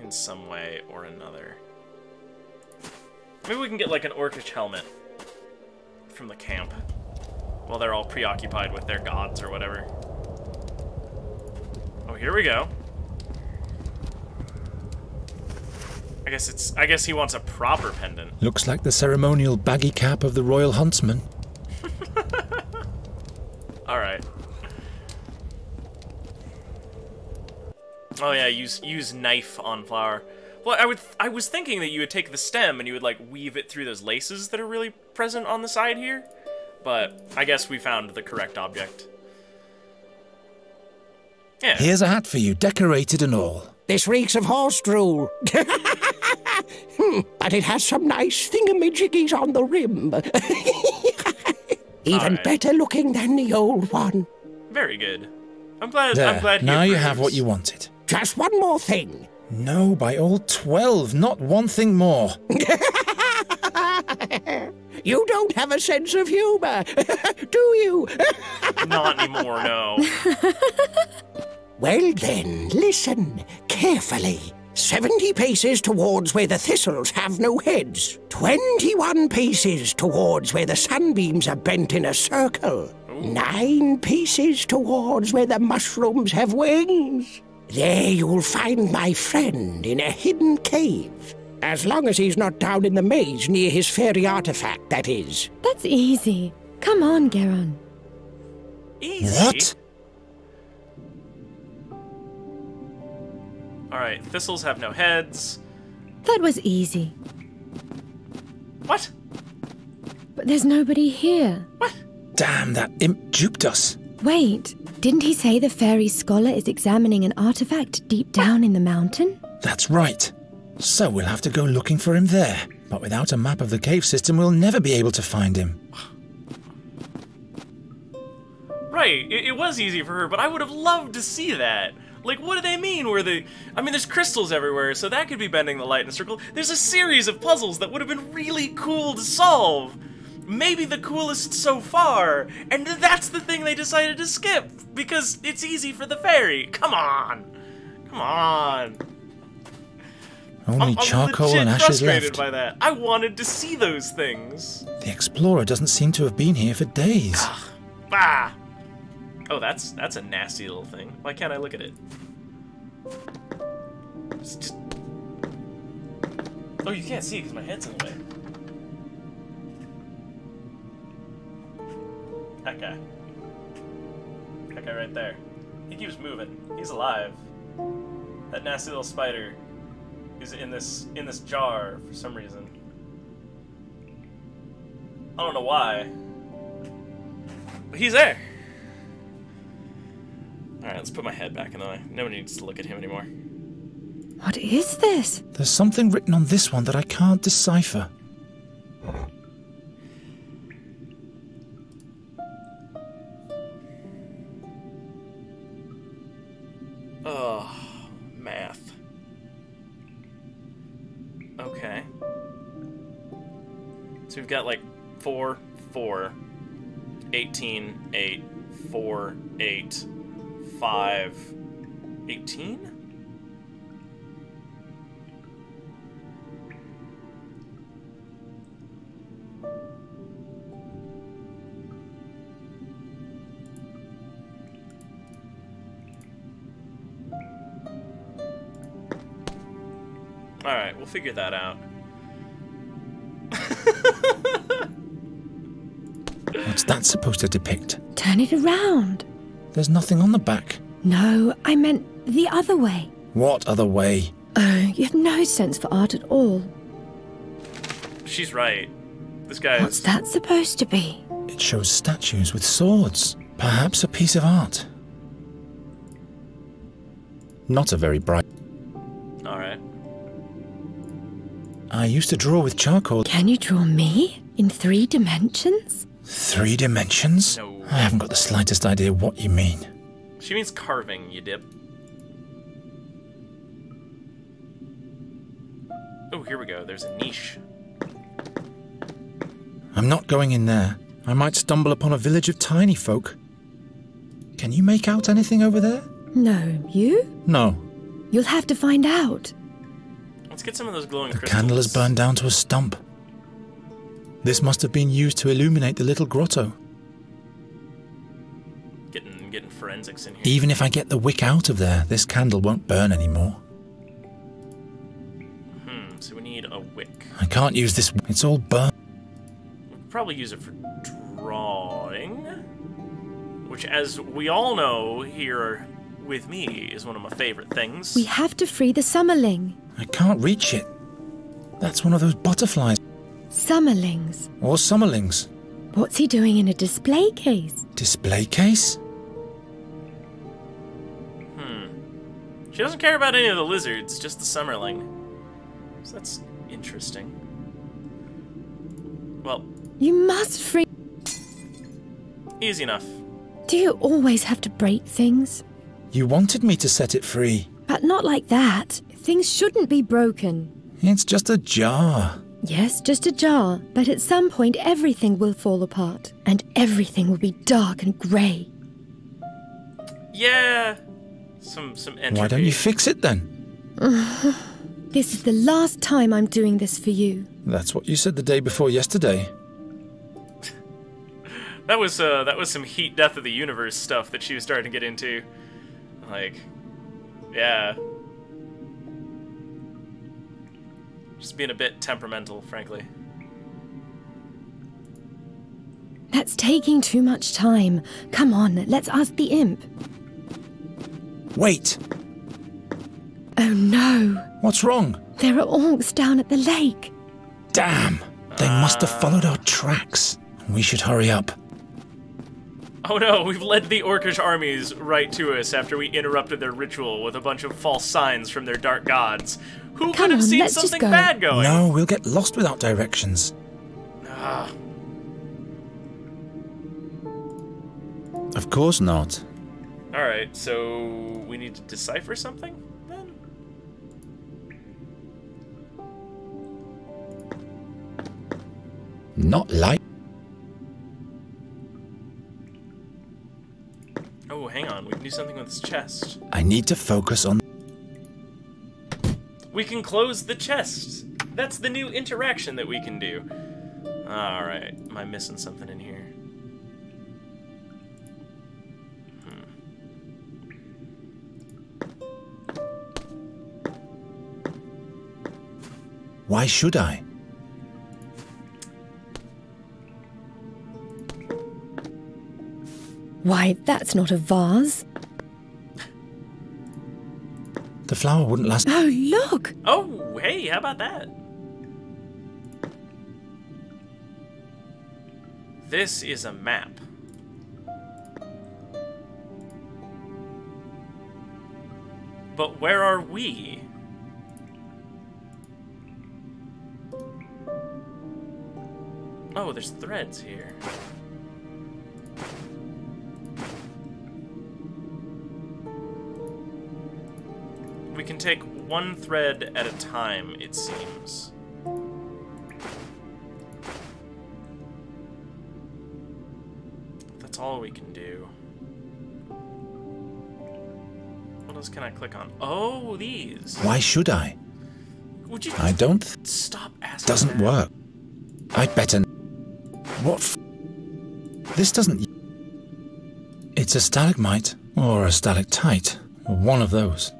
In some way or another. Maybe we can get like an orcish helmet from the camp. While they're all preoccupied with their gods or whatever. Oh, here we go. I guess he wants a proper pendant. Looks like the ceremonial baggy cap of the royal huntsman. Alright. Oh yeah, use knife on flower. Well, I was thinking that you would take the stem and you would like weave it through those laces that are really present on the side here. But I guess we found the correct object. Yeah. Here's a hat for you, decorated and all. This reeks of horse drool. But it has some nice thingamajiggies on the rim. Even right. better looking than the old one. Very good. I'm glad. There, I'm glad. now he you have approves. what you wanted. Just one more thing. No, by all 12, not one thing more. You don't have a sense of humor, do you? Not anymore. No. Well then, listen carefully. 70 paces towards where the thistles have no heads. 21 paces towards where the sunbeams are bent in a circle. 9 paces towards where the mushrooms have wings. There you'll find my friend in a hidden cave. As long as he's not down in the maze near his fairy artifact, that is. That's easy. Come on, Geron. Easy. What? Alright, thistles have no heads. That was easy. What? But there's nobody here. What? Damn, that imp duped us. Wait, didn't he say the fairy scholar is examining an artifact deep down in the mountain? That's right. So we'll have to go looking for him there. But without a map of the cave system, we'll never be able to find him. Right, it was easy for her, but I would have loved to see that. Like, what do they mean? I mean, there's crystals everywhere, so that could be bending the light in a circle. There's a series of puzzles that would have been really cool to solve. Maybe the coolest so far, and that's the thing they decided to skip, because it's easy for the fairy. Come on. Come on. Only charcoal and ashes frustrated left. by that. I wanted to see those things. The explorer doesn't seem to have been here for days. Ah. Oh, that's a nasty little thing. Why can't I look at it? It's just... Oh, you can't see because my head's in the way. That guy. That guy right there. He keeps moving. He's alive. That nasty little spider is in this jar for some reason. I don't know why. But he's there. Alright, let's put my head back in the way. No one needs to look at him anymore. What is this? There's something written on this one that I can't decipher. Ugh. Okay. So we've got like 4, 4, 18, 8, 4, 8, 5, 18? Alright, we'll figure that out. What's that supposed to depict? Turn it around. There's nothing on the back. No, I meant the other way. What other way? Oh, you have no sense for art at all. She's right. This guy What's is... that supposed to be? It shows statues with swords. Perhaps a piece of art. Not a very bright... Alright. I used to draw with charcoal. Can you draw me? In 3 dimensions? 3 dimensions? No. I haven't got the slightest idea what you mean. She means carving, you dip. Oh, here we go. There's a niche. I'm not going in there. I might stumble upon a village of tiny folk. Can you make out anything over there? No, you? No. You'll have to find out. Let's get some of those glowing The crystals. candle has burned down to a stump. This must have been used to illuminate the little grotto. Getting forensics in here. Even if I get the wick out of there, this candle won't burn anymore. So we need a wick. I can't use this. It's all burnt. We could probably use it for drawing. Which, as we all know here with me, is one of my favorite things. We have to free the Summerling. I can't reach it. That's one of those butterflies. Summerlings. Or summerlings. What's he doing in a display case? Display case? She doesn't care about any of the lizards, just the Summerling. So that's interesting. Well, You must free... easy enough. Do you always have to break things? You wanted me to set it free. But not like that. Things shouldn't be broken. It's just a jar. Yes, just a jar, but at some point everything will fall apart, and everything will be dark and grey. Yeah. Some entropy. Why don't you fix it then? This is the last time I'm doing this for you. That's what you said the day before yesterday. That was some heat death of the universe stuff that she was starting to get into. Like, yeah. Just being a bit temperamental, frankly. That's taking too much time. Come on, let's ask the imp. Wait! Oh no! What's wrong? There are orcs down at the lake. Damn! They must have followed our tracks. We should hurry up. Oh no, we've led the orcish armies right to us after we interrupted their ritual with a bunch of false signs from their dark gods. Who could have seen let's just something go. bad going? No, we'll get lost without directions. Ah, Of course not. alright, so we need to decipher something then? Not like... Oh, hang on, we can do something with this chest. I need to focus on... We can close the chest. That's the new interaction that we can do. Alright, am I missing something in here? Why should I? Why, that's not a vase. The flower wouldn't last... Oh, look! Oh, hey, how about that? This is a map. But where are we? Oh, there's threads here. We can take one thread at a time, it seems. That's all we can do. What else can I click on? Oh, these. Why should I? Would you I don't. stop asking? Doesn't that? work. I better. What? This doesn't. It's a stalagmite or a stalactite. One of those.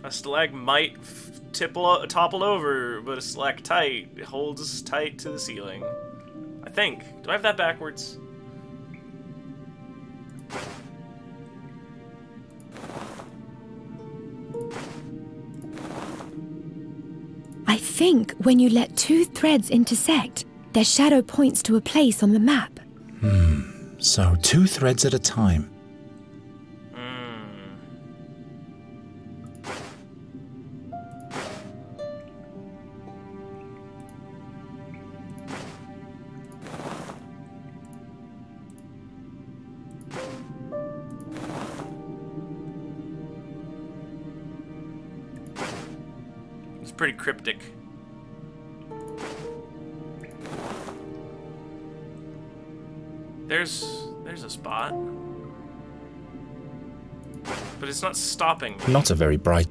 A stalagmite topple over, but a stalactite holds tight to the ceiling. I think. Do I have that backwards? I think when you let two threads intersect, their shadow points to a place on the map. So 2 threads at a time. It's pretty cryptic. There's a spot. But it's not stopping me. Not a very bright.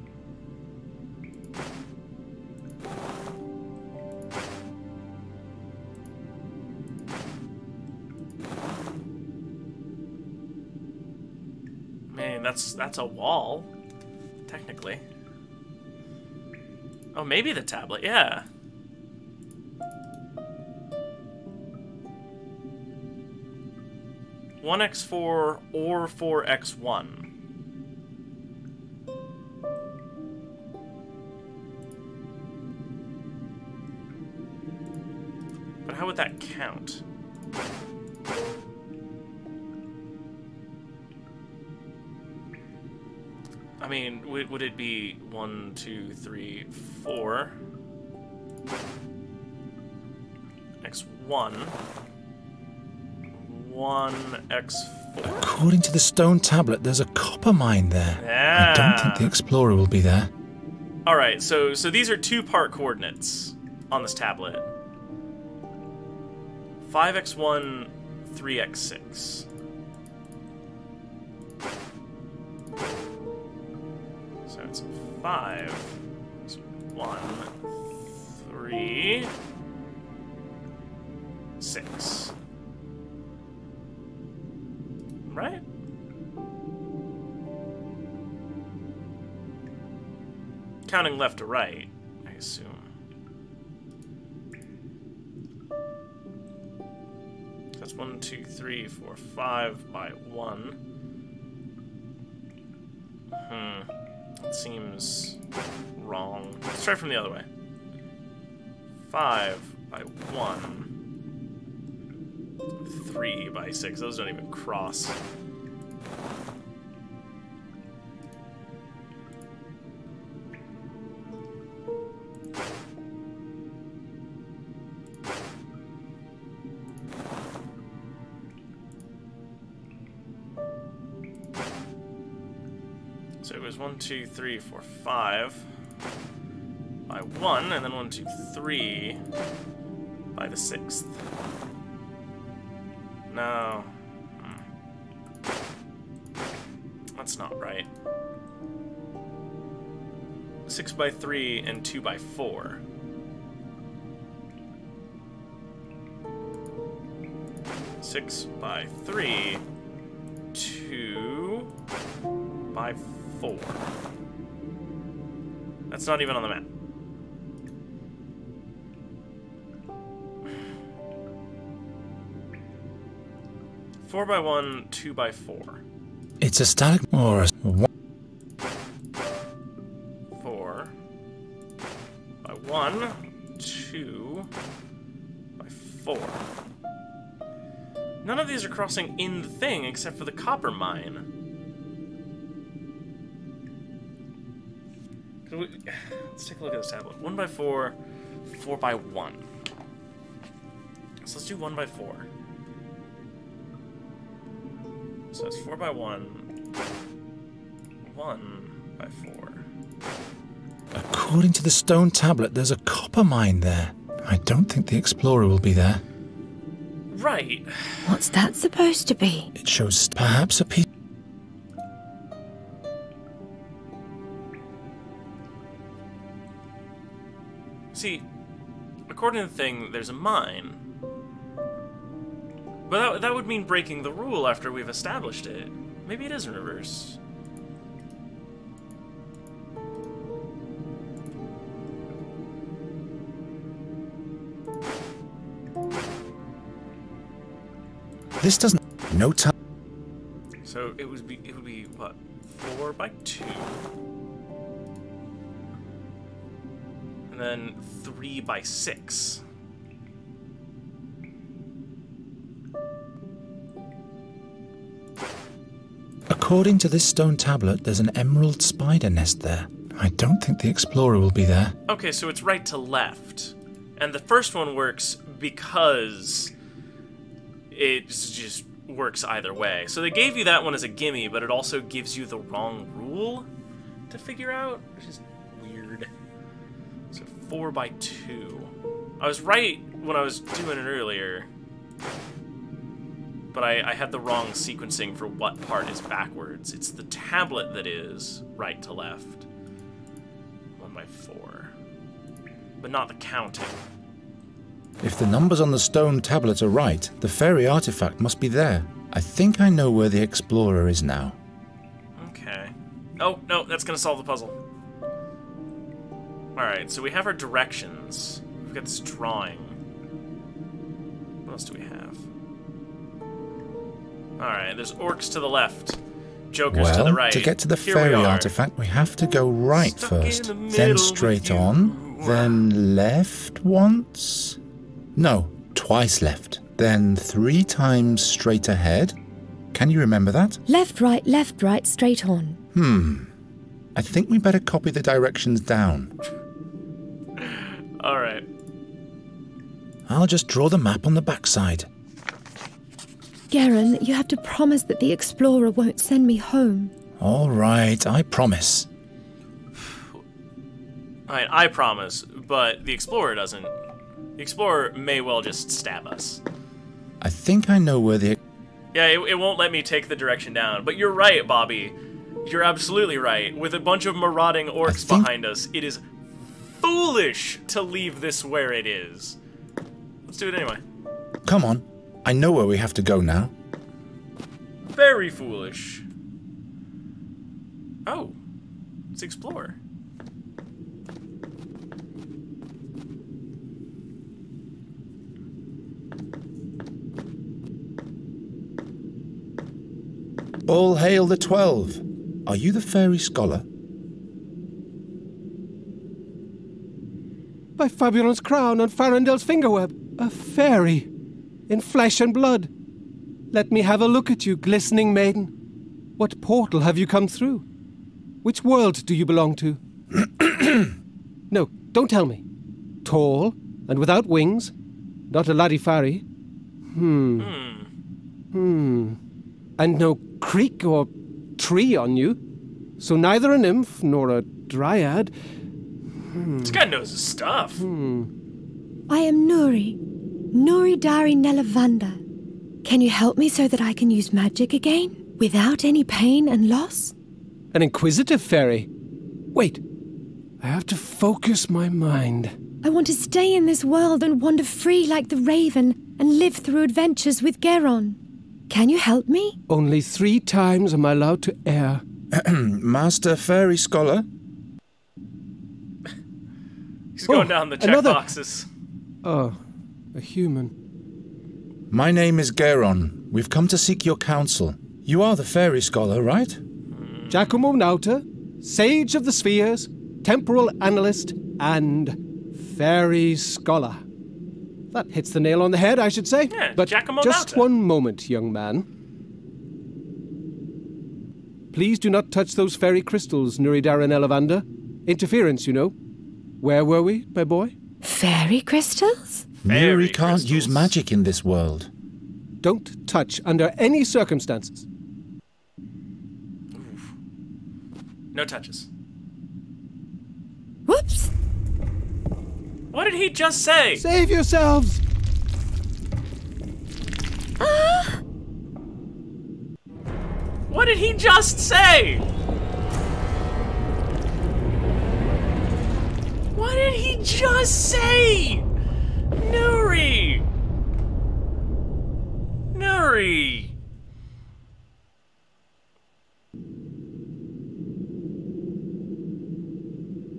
Man, that's a wall, technically. Oh, maybe the tablet, yeah. One x4 or 4x1. But how would that count? I mean, would it be 1, 2, 3, 4? X1. 1x4. According to the stone tablet, there's a copper mine there. Yeah. I don't think the explorer will be there. All right, so these are 2-part coordinates on this tablet. 5x1, 3x6. So it's 5, 1, 3, 6. Right? Counting left to right, I assume. That's 1, 2, 3, 4, 5 by 1. That seems wrong. Let's try from the other way. 5 by 1. 3 by 6. Those don't even cross. So it was 1, 2, 3, 4, 5 by 1, and then 1, 2, 3 by the 6th. No. That's not right. 6 by 3 and 2 by 4. Six by 3, 2 by 4. That's not even on the map. Four by 1, 2 by 4. It's a static or a 4 by 1, 2 by 4. None of these are crossing in the thing except for the copper mine. Let's take a look at this tablet. 1 by 4, 4 by 1. So let's do 1 by 4. So it's 4 by 1, 1, 1x4. According to the stone tablet, there's a copper mine there. I don't think the explorer will be there. Right. What's that supposed to be? It shows perhaps a piece. See, according to the thing, there's a mine. But that would mean breaking the rule after we've established it. Maybe it is in reverse. This doesn't. No time. So it would be what? 4x2. And then 3x6. According to this stone tablet, there's an emerald spider nest there. I don't think the explorer will be there. Okay, so it's right to left. And the first one works because it just works either way. So they gave you that one as a gimme, but it also gives you the wrong rule to figure out, which is weird. So 4x2. I was right when I was doing it earlier, but I had the wrong sequencing for what part is backwards. It's the tablet that is right to left. 1x4. But not the counting. If the numbers on the stone tablet are right, the fairy artifact must be there. I think I know where the explorer is now. Okay. Oh, no, that's gonna solve the puzzle. Alright, so we have our directions. We've got this drawing. What else do we have? Alright, there's orcs to the left. Jokers to the right. To get to the Here fairy we are. artifact, we have to go right Stuck first, in the then middle straight with you. on, then left once. No, twice left. Then 3 times straight ahead. Can you remember that? Left, right, straight on. I think we better copy the directions down. Alright. I'll just draw the map on the backside. Garen, you have to promise that the explorer won't send me home. All right, I promise. Alright, I promise, but the Explorer doesn't. The Explorer may well just stab us. I think I know where the... Yeah, it won't let me take the direction down. But you're right, Bobby. You're absolutely right. With a bunch of marauding orcs behind us, it is foolish to leave this where it is. Let's do it anyway. Come on. I know where we have to go now. Very foolish. Oh. Let's explore. All hail the 12. Are you the fairy scholar? By Fabulon's crown and Farendel's fingerweb, a fairy, in flesh and blood. Let me have a look at you, glistening maiden. What portal have you come through? Which world do you belong to? No, don't tell me. Tall and without wings, not a Larifari. And no creek or tree on you, so neither a nymph nor a dryad. This guy knows his stuff. I am Nuri Dari Nelavanda. Can you help me so that I can use magic again, without any pain and loss? An inquisitive fairy. Wait, I have to focus my mind. I want to stay in this world and wander free like the raven and live through adventures with Geron. Can you help me? Only 3 times am I allowed to err. Master fairy scholar? He's going down the check boxes. Oh, a human. My name is Geron. We've come to seek your counsel. You are the fairy scholar, right? Giacomo Nauta, sage of the spheres, temporal analyst, and fairy scholar. That hits the nail on the head, I should say. Yeah, but Giacomo just Nauta. one moment, young man. Please do not touch those fairy crystals, Nuridara Nelavanda. Interference, you know. Where were we, my boy? Fairy crystals? Nuri can't use magic in this world. Don't touch under any circumstances. No touches. What did he just say? Save yourselves! What did he just say? What did he just say? Nuri! Nuri!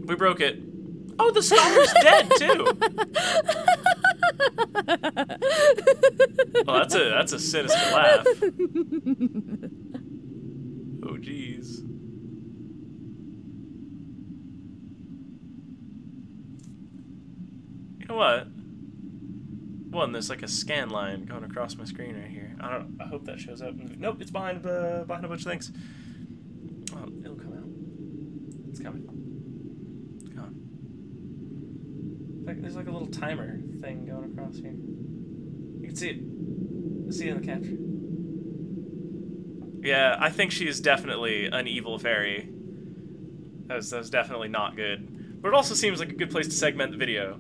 We broke it. Oh, the scholar's dead too. Oh, that's a sinister laugh. Oh, jeez. You know what? One, there's like a scan line going across my screen right here. I hope that shows up. Nope, it's behind a bunch of things. Oh, it'll come out. It's coming. Come on. There's like a little timer thing going across here. You can see it. See it in the capture. Yeah, I think she is definitely an evil fairy. That was definitely not good. But it also seems like a good place to segment the video.